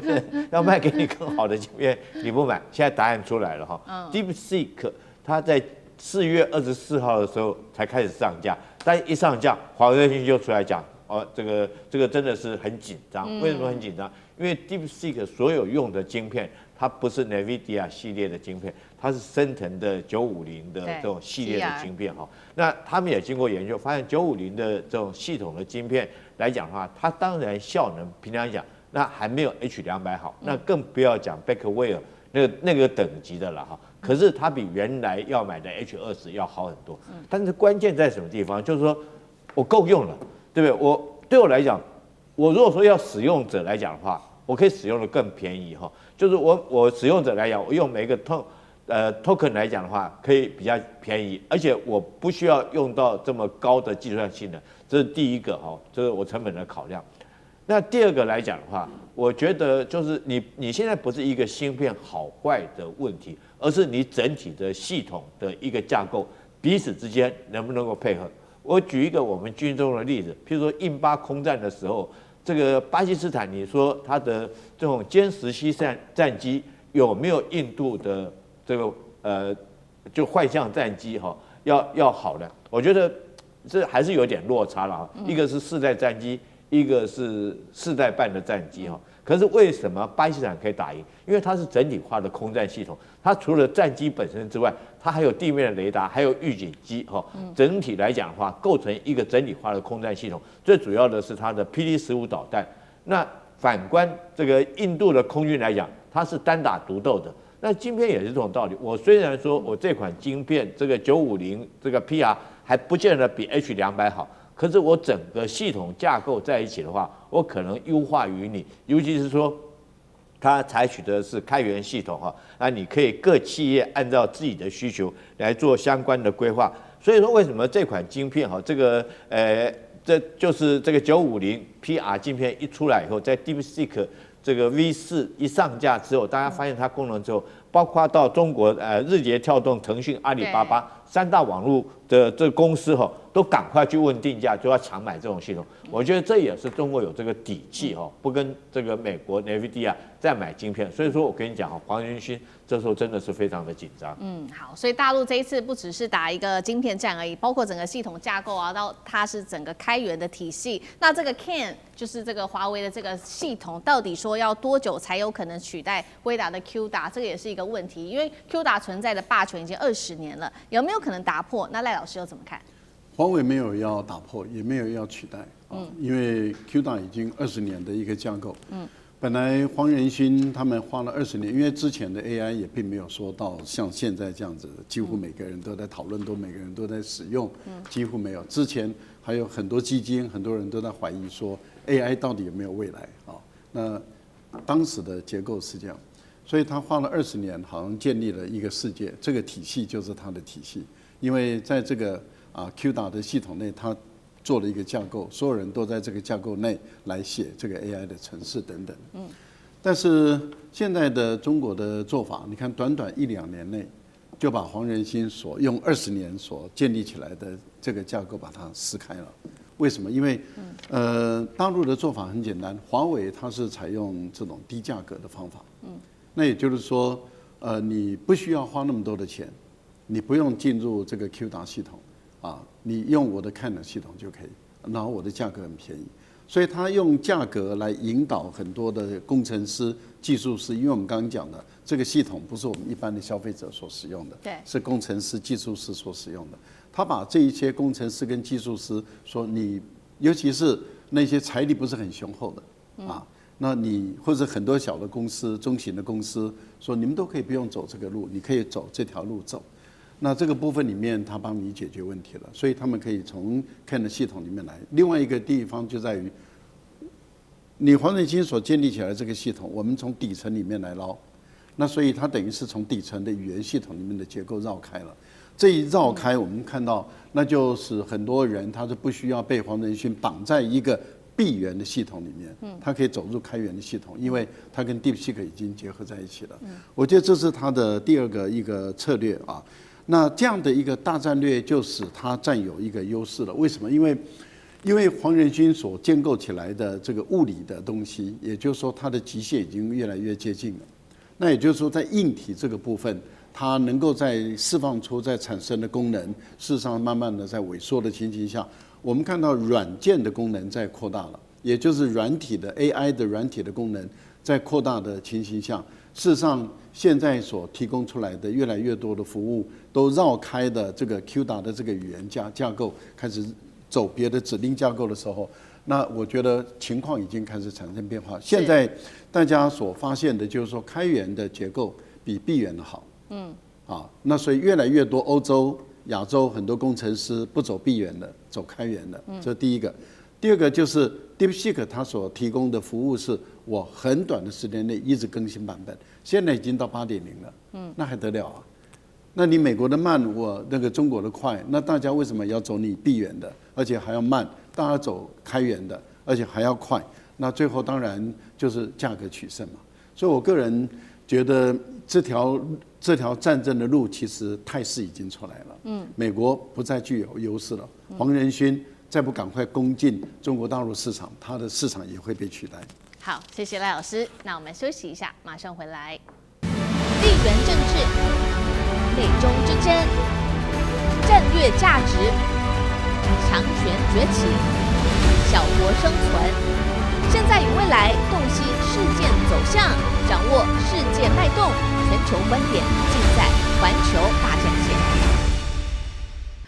要卖给你更好的晶片你不买？现在答案出来了哈，DeepSeek 它在4月24号的时候才开始上架，但一上架，黄仁勋就出来讲。这个真的是很紧张。为什么很紧张？因为 DeepSeek 所有用的晶片，它不是 NVIDIA 系列的晶片，它是升腾的950的这种系列的晶片哈。那他们也经过研究，发现950的这种系统的晶片来讲的话，它当然效能平常讲，那还没有 H200好，那更不要讲 Blackwell 那个等级的了哈。可是它比原来要买的 H20要好很多。但是关键在什么地方？就是说我够用了。对不对？对我来讲，我如果说要使用者来讲的话，我可以使用的更便宜哈。就是我使用者来讲，我用每个token 来讲的话，可以比较便宜，而且我不需要用到这么高的计算性能，这是第一个哈，这是我成本的考量。那第二个来讲的话，我觉得就是你现在不是一个芯片好坏的问题，而是你整体的系统的一个架构彼此之间能不能够配合。我举一个我们军中的例子，譬如说印巴空战的时候，这个巴基斯坦，你说它的这种歼17战机有没有印度的这个就幻象战机哈要好的？我觉得这还是有点落差了哈。一个是4代战机，一个是4代半的战机哈。可是为什么巴基斯坦可以打赢？因为它是整体化的空战系统，它除了战机本身之外，它还有地面的雷达，还有预警机哈。整体来讲的话，构成一个整体化的空战系统。最主要的是它的 PD-15导弹。那反观这个印度的空军来讲，它是单打独斗的。那晶片也是这种道理。我虽然说我这款晶片这个950这个 PR 还不见得比 H200好。可是我整个系统架构在一起的话，我可能优化于你，尤其是说，它采取的是开源系统哈，那你可以各企业按照自己的需求来做相关的规划。所以说，为什么这款晶片哈，这个这就是这个950 PR 晶片一出来以后，在 DeepSeek 这个 V4一上架之后，大家发现它功能之后，包括到中国日捷跳动、腾讯、阿里巴巴3大网络的这个公司哈。都赶快去问定价，就要抢买这种系统。我觉得这也是中国有这个底气哈，不跟这个美国 NVIDIA 再买晶片。所以说我跟你讲哈，黄仁勋这时候真的是非常的紧张。
好，所以大陆这一次不只是打一个晶片战而已，包括整个系统架构啊，到它是整个开源的体系。那这个 CAN 就是这个华为的这个系统，到底说要多久才有可能取代辉达的 QDA？ 这个也是一个问题，因为 QDA 存在的霸权已经20年了，有没有可能打破？那赖老师又怎么看？
华为没有要打破，也没有要取代因为 QDA 已经20年的一个架构。本来黄仁勋他们花了20年，因为之前的 AI 也并没有说到像现在这样子，几乎每个人都在讨论，每个人都在使用，几乎没有。之前还有很多基金，很多人都在怀疑说 AI 到底有没有未来啊？那当时的结构是这样，所以他花了20年，好像建立了一个世界，这个体系就是他的体系，因为在这个QDA 的系统内，它做了一个架构，所有人都在这个架构内来写这个 AI 的程式等等。但是现在的中国的做法，你看短短1-2年内，就把黄仁勋所用20年所建立起来的这个架构把它撕开了。为什么？因为大陆的做法很简单，华为它是采用这种低价格的方法。那也就是说，你不需要花那么多的钱，你不用进入这个 QDA 系统。你用我的 CAN 系统就可以，然后我的价格很便宜，所以他用价格来引导很多的工程师、技术师，因为我们刚刚讲的这个系统不是我们一般的消费者所使用的，
对，
是工程师、技术师所使用的。他把这一些工程师跟技术师说，你尤其是那些财力不是很雄厚的那你或者很多小的公司、中型的公司说，你们都可以不用走这个路，你可以走这条路走。那这个部分里面，他帮你解决问题了，所以他们可以从 CAN 的系统里面来。另外一个地方就在于，你黄仁勋所建立起来这个系统，我们从底层里面来捞，那所以它等于是从底层的语言系统里面的结构绕开了。这一绕开，我们看到，那就是很多人他是不需要被黄仁勋绑在一个闭源的系统里面，它可以走入开源的系统，因为它跟 DeepSeek 已经结合在一起了。我觉得这是它的第二个一个策略啊。那这样的一个大战略就使它占有一个优势了。为什么？因为黄仁勋所建构起来的这个物理的东西，也就是说它的极限已经越来越接近了。那也就是说，在硬体这个部分，它能够在释放出在产生的功能，事实上慢慢的在萎缩的情形下，我们看到软件的功能在扩大了，也就是软体的 AI 的软体的功能在扩大的情形下，事实上现在所提供出来的越来越多的服务都绕开的这个 CUDA 的这个语言架构，开始走别的指令架构的时候，那我觉得情况已经开始产生变化。现在大家所发现的就是说，开源的结构比闭源的好。那所以越来越多欧洲、亚洲很多工程师不走闭源的，走开源的，这是第一个。第二个就是 DeepSeek 它所提供的服务是我很短的时间内一直更新版本，现在已经到8.0了，那还得了啊？那你美国的慢，我那个中国的快，那大家为什么要走你闭源的，而且还要慢？大家走开源的，而且还要快，那最后当然就是价格取胜嘛。所以我个人觉得这条战争的路其实态势已经出来了。美国不再具有优势了。黄仁勋再不赶快攻进中国大陆市场，它的市场也会被取代。
好，谢谢赖老师。那我们休息一下，马上回来。地缘政治、美中之争、战略价值、强权崛起、小国生存，现在与未来洞悉事件走向，掌握世界脉动，全球观点尽在环球大战线。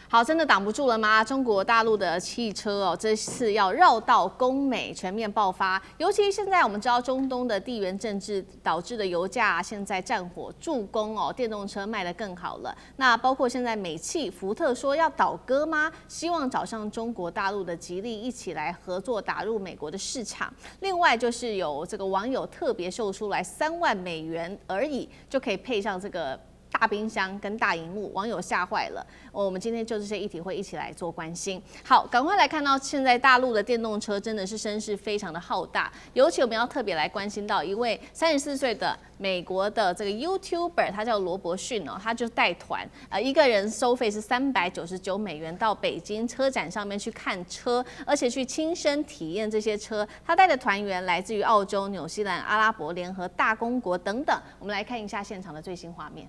好，真的挡不住了吗？中国大陆的汽车哦，这次要绕道攻美，全面爆发。尤其现在我们知道中东的地缘政治导致的油价现在战火助攻哦，电动车卖得更好了。那包括现在美汽、福特说要倒戈吗？希望找上中国大陆的吉利一起来合作打入美国的市场。另外就是有这个网友特别秀出来3万美元而已就可以配上这个大冰箱跟大荧幕，网友吓坏了。我们今天就这些议题会一起来做关心。好，赶快来看到现在大陆的电动车真的是声势非常的浩大，尤其我们要特别来关心到一位34岁的美国的这个 YouTuber， 他叫罗伯逊哦，他就带团，一个人收费是399美元到北京车展上面去看车，而且去亲身体验这些车。他带的团员来自于澳洲、纽西兰、阿拉伯联合大公国等等。我们来看一下现场的最新画面。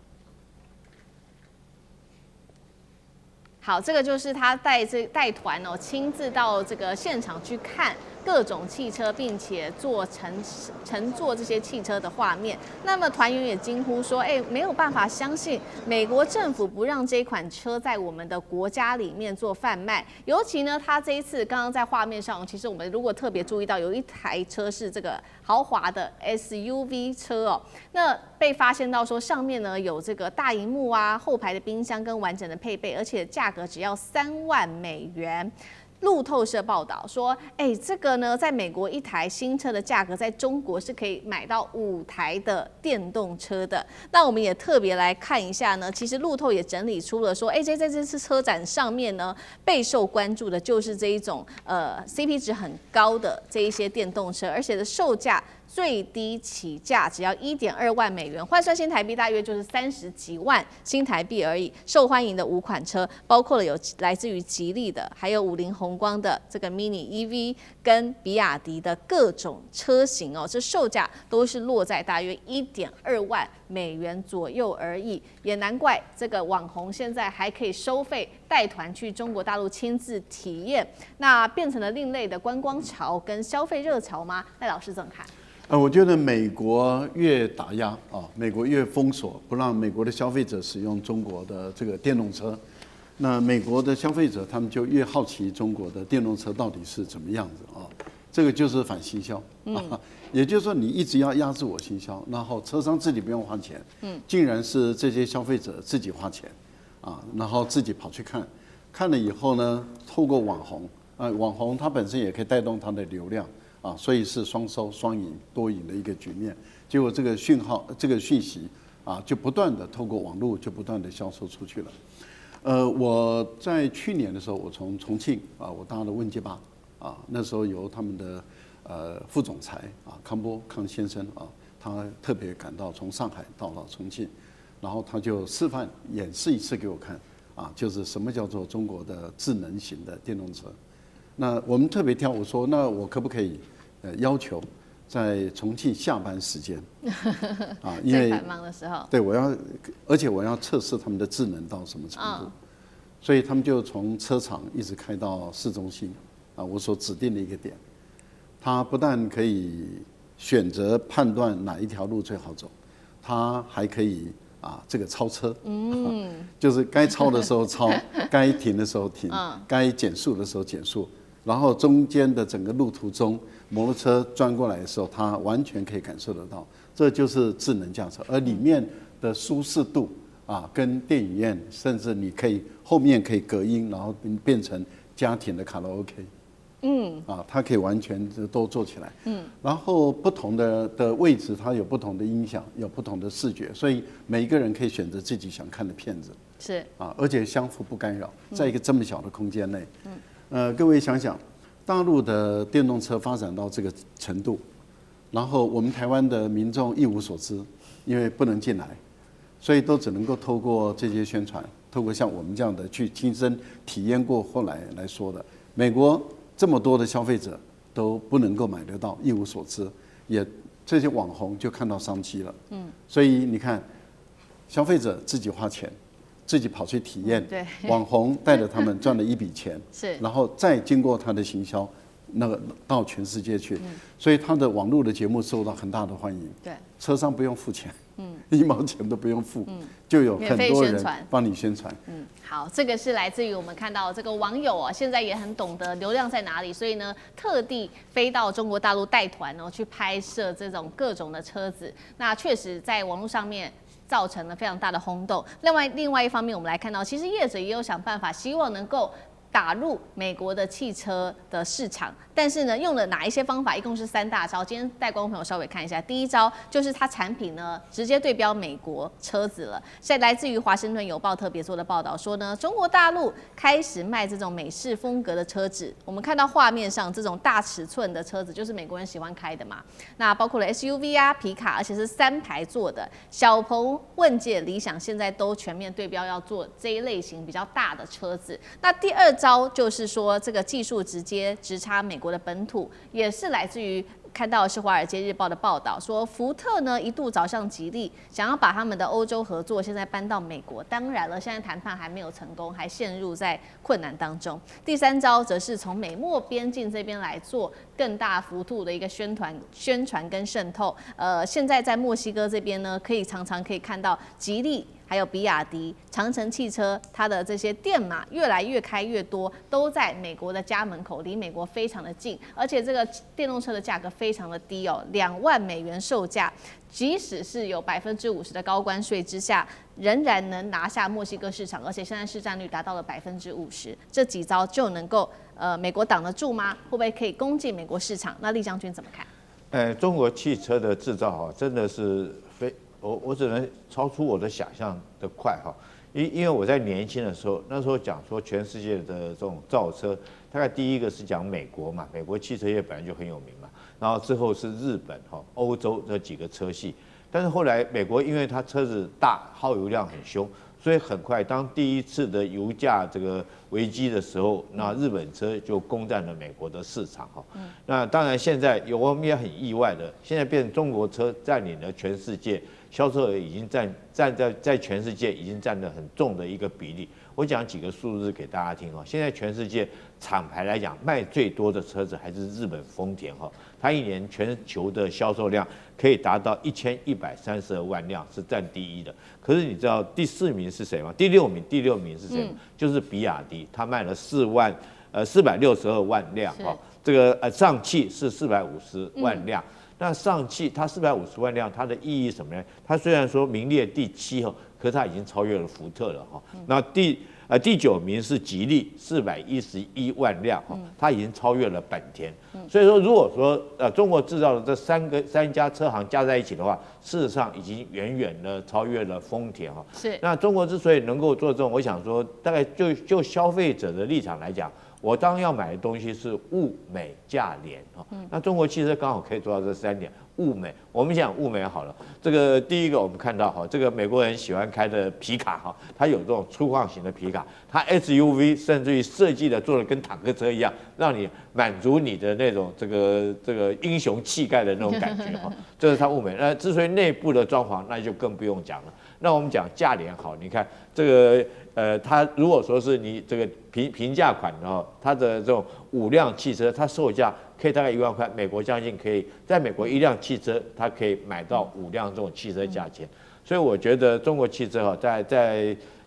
好，这个就是他带团哦，亲自到这个现场去看各种汽车，并且乘坐这些汽车的画面。那么团员也惊呼说：“没有办法相信美国政府不让这款车在我们的国家里面做贩卖。尤其呢，他这一次刚刚在画面上，其实我们如果特别注意到，有一台车是这个豪华的 SUV 车哦，那被发现到说上面呢有这个大荧幕啊、后排的冰箱跟完整的配备，而且价格只要3万美元。”路透社报道说，这个呢，在美国一台新车的价格，在中国是可以买到5台的电动车的。那我们也特别来看一下呢，其实路透也整理出了说，在这次车展上面呢，备受关注的就是这一种CP 值很高的这一些电动车，而且的售价最低起价只要1.2万美元，换算新台币大约就是30几万新台币而已。受欢迎的5款车，包括了有来自于吉利的，还有50宏光的这个 Mini EV 跟比亚迪的各种车型哦，这售价都是落在大约1.2万美元左右而已。也难怪这个网红现在还可以收费带团去中国大陆亲自体验，那变成了另类的观光潮跟消费热潮吗？赖老师怎么看？
我觉得美国越打压啊，美国越封锁，不让美国的消费者使用中国的这个电动车，那美国的消费者他们就越好奇中国的电动车到底是怎么样子啊？这个就是反行销啊，也就是说你一直要压制我行销，然后车商自己不用花钱，竟然是这些消费者自己花钱啊，然后自己跑去看了以后呢，透过网红，网红他本身也可以带动他的流量。所以是双收双赢多赢的一个局面。结果这个讯息就不断的透过网络就不断的销售出去了。我在去年的时候，我从重庆我搭了问界8啊，那时候由他们的副总裁康先生啊，他特别赶到从上海到重庆，然后他就示范演示一次给我看啊，就是什么叫做中国的智能型的电动车。那我们特别挑，我说那我可不可以要求在重庆下班时间啊，因为
最繁忙的时候，
对而且我要测试他们的智能到什么程度，所以他们就从车厂一直开到市中心啊，我所指定的一个点，他不但可以选择判断哪一条路最好走，他还可以这个超车，就是该超的时候超，该停的时候停，该减速的时候减速，然后中间的整个路途中，摩托车钻过来的时候，它完全可以感受得到，这就是智能驾车，而里面的舒适度跟电影院，甚至你可以后面可以隔音，然后变成家庭的卡拉 OK。它可以完全都做起来。然后不同的位置，它有不同的音响，有不同的视觉，所以每一个人可以选择自己想看的片子。
是
而且相互不干扰，在一个这么小的空间内。各位想想，大陆的电动车发展到这个程度，然后我们台湾的民众一无所知，因为不能进来，所以都只能够透过这些宣传，透过像我们这样的去亲身体验过后来说的。美国这么多的消费者都不能够买得到，一无所知，也这些网红就看到商机了。所以你看，消费者自己花钱，自己跑去体验，
对，
网红带着他们赚了一笔钱，
是，
然后再经过他的行销，那个到全世界去，所以他的网络的节目受到很大的欢迎。
对，
车商不用付钱，1毛钱都不用付，就有很多人帮你宣传。
好，这个是来自于我们看到这个网友现在也很懂得流量在哪里，所以呢，特地飞到中国大陆带团去拍摄这种各种的车子。那确实在网络上面造成了非常大的轰动。另外一方面，我们来看到，其实业者也有想办法，希望能够打入美国的汽车的市场，但是呢，用了哪一些方法？一共是3大招。今天带观众朋友稍微看一下，第一招就是它产品呢直接对标美国车子了。在来自于华盛顿邮报特别做的报道说呢，中国大陆开始卖这种美式风格的车子。我们看到画面上这种大尺寸的车子，就是美国人喜欢开的嘛。那包括了 SUV 皮卡，而且是3排座的。小鹏、问界、理想现在都全面对标要做这一类型比较大的车子。那第二招就是说，这个技术直接直插美国的本土，也是来自于看到的是《华尔街日报》的报道，说福特呢一度找上吉利，想要把他们的欧洲合作现在搬到美国。当然了，现在谈判还没有成功，还陷入在困难当中。第3招则是从美墨边境这边来做更大幅度的一个宣传跟渗透。现在在墨西哥这边呢，常常可以看到吉利。还有比亚迪、长城汽车，它的这些店码越来越开越多，都在美国的家门口，离美国非常的近，而且这个电动车的价格非常的低，2万美元售价，即使是有50%的高关税之下，仍然能拿下墨西哥市场，而且现在市占率达到了50%，这几招就能够美国挡得住吗？会不会可以攻进美国市场？那厉将军怎么看？
中国汽车的制造真的是我只能超出我的想象的快因为我在年轻的时候，那时候讲说全世界的这种造车，大概第一个是讲美国嘛，美国汽车业本来就很有名嘛，然后之后是日本欧洲这几个车系，但是后来美国因为它车子大，耗油量很凶，所以很快当第一次的油价这个危机的时候，那日本车就攻占了美国的市场那当然现在我们也很意外的，现在变成中国车占领了全世界。销售额已经在全世界已经占了很重的一个比例。我讲几个数字给大家听现在全世界厂牌来讲，卖最多的车子还是日本丰田它一年全球的销售量可以达到1132万辆，是占第一的。可是你知道第4名是谁吗？第六名是谁？就是比亚迪，它卖了462万辆这个上汽是450万辆。那上汽它450万辆，它的意义什么呢？它虽然说名列第7可是它已经超越了福特了那第9名是吉利411万辆它已经超越了本田。所以说，如果说中国制造的这三家车行加在一起的话，事实上已经远远的超越了丰田哈。
是。
那中国之所以能够做这种，我想说，大概就消费者的立场来讲，我当然要买的东西是物美价廉哈。那中国汽车刚好可以做到这3点。物美，我们讲物美好了。这个第一个我们看到哈，这个美国人喜欢开的皮卡哈，它有这种粗犷型的皮卡，它 SUV 甚至于设计的做的跟坦克车一样，让你满足你的那种这个英雄气概的那种感觉哈，这是它物美。那之所以内部的装潢，那就更不用讲了。那我们讲价廉好，你看这个它如果说是你这个平价款的话，它的这种5辆汽车，它售价可以大概1万块，美国将近可以在美国1辆汽车它可以买到5辆这种汽车价钱，所以我觉得中国汽车哈在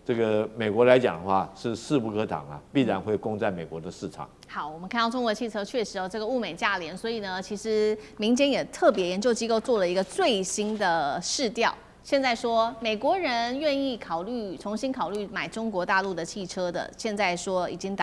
这个美国来讲的话是势不可挡啊，必然会攻占美国的市场。
好，我们看到中国汽车确实这个物美价廉，所以呢，其实民间也特别研究机构做了一个最新的市调。现在说美国人愿意重新考虑买中国大陆的汽车的，现在说已经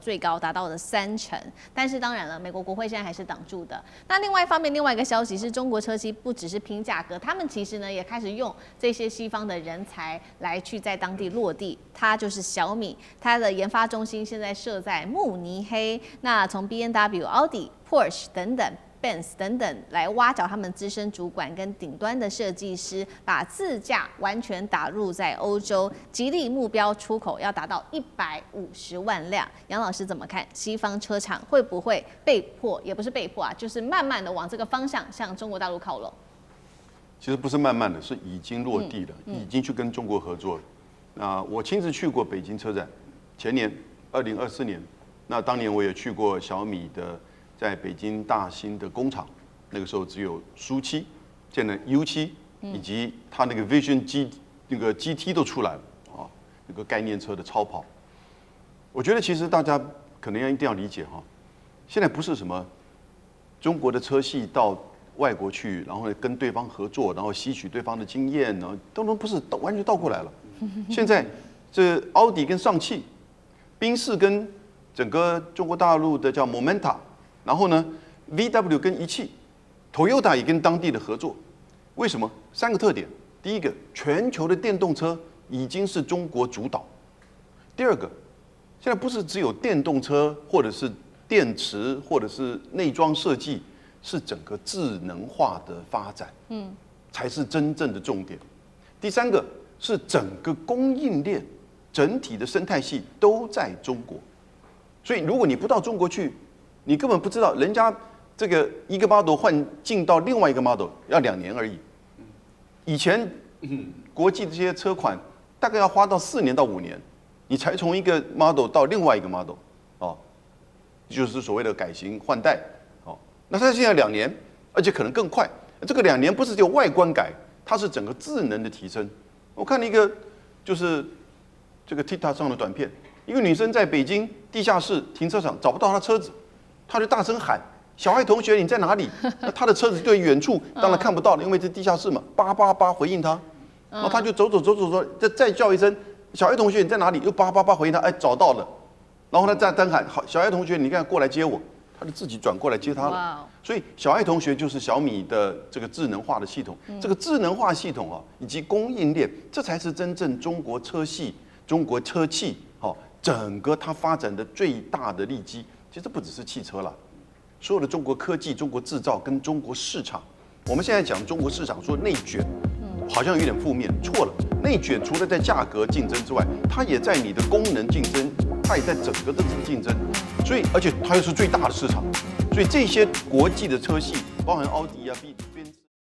最高达到了30%，但是当然了，美国国会现在还是挡住的。那另外一方面，另外一个消息是中国车企不只是拼价格，他们其实呢也开始用这些西方的人才来去在当地落地。它就是小米，它的研发中心现在设在慕尼黑，那从 BMW、奥迪、Porsche 等等。Benz 等等来挖角他们资深主管跟顶端的设计师，把自驾完全打入在欧洲，极力目标出口要达到150万辆。杨老师怎么看？西方车厂会不会被迫，也不是被迫啊，就是慢慢的往这个方向向中国大陆靠拢？
其实不是慢慢的，是已经落地了，已经去跟中国合作了。那我亲自去过北京车展，前年2024年，那当年我也去过小米的。在北京大兴的工厂，那个时候只有苏7，现在 U7，以及它那个 Vision GT 都出来了啊，那个概念车的超跑。我觉得其实大家可能一定要理解哈，现在不是什么中国的车系到外国去，然后呢跟对方合作，然后吸取对方的经验，然后都不是完全倒过来了。现在这奥迪跟上汽，宾士跟整个中国大陆的叫 Momenta。然后呢 ，VW 跟一汽 ，Toyota 也跟当地的合作，为什么？3个特点：第一个，全球的电动车已经是中国主导；第二个，现在不是只有电动车或者是电池或者是内装设计，是整个智能化的发展，才是真正的重点。第三个是整个供应链整体的生态系都在中国，所以如果你不到中国去，你根本不知道，人家这个一个 model 换进到另外一个 model 要2年而已。以前国际这些车款大概要花到4年到5年，你才从一个 model 到另外一个 model， 哦，就是所谓的改型换代，哦，那它现在2年，而且可能更快。这个2年不是只有外观改，它是整个智能的提升。我看了一个就是这个 TikTok 上的短片，一个女生在北京地下室停车场找不到她车子。他就大声喊：“小爱同学，你在哪里？”那他的车子对远处当然看不到了，因为这地下室嘛，888回应他。然后他就走，再叫一声：“小爱同学，你在哪里？”又888回应他，哎，找到了。然后他再喊：“好，小爱同学，你看过来接我。”他就自己转过来接他了。所以小爱同学就是小米的这个智能化的系统，这个智能化系统啊，以及供应链，这才是真正中国车系、中国车企整个它发展的最大的利基。其实不只是汽车了，所有的中国科技、中国制造跟中国市场，我们现在讲中国市场说内卷，好像有点负面，错了。内卷除了在价格竞争之外，它也在你的功能竞争，它也在整个的竞争。所以，而且它又是最大的市场，所以这些国际的车系，包含奥迪啊、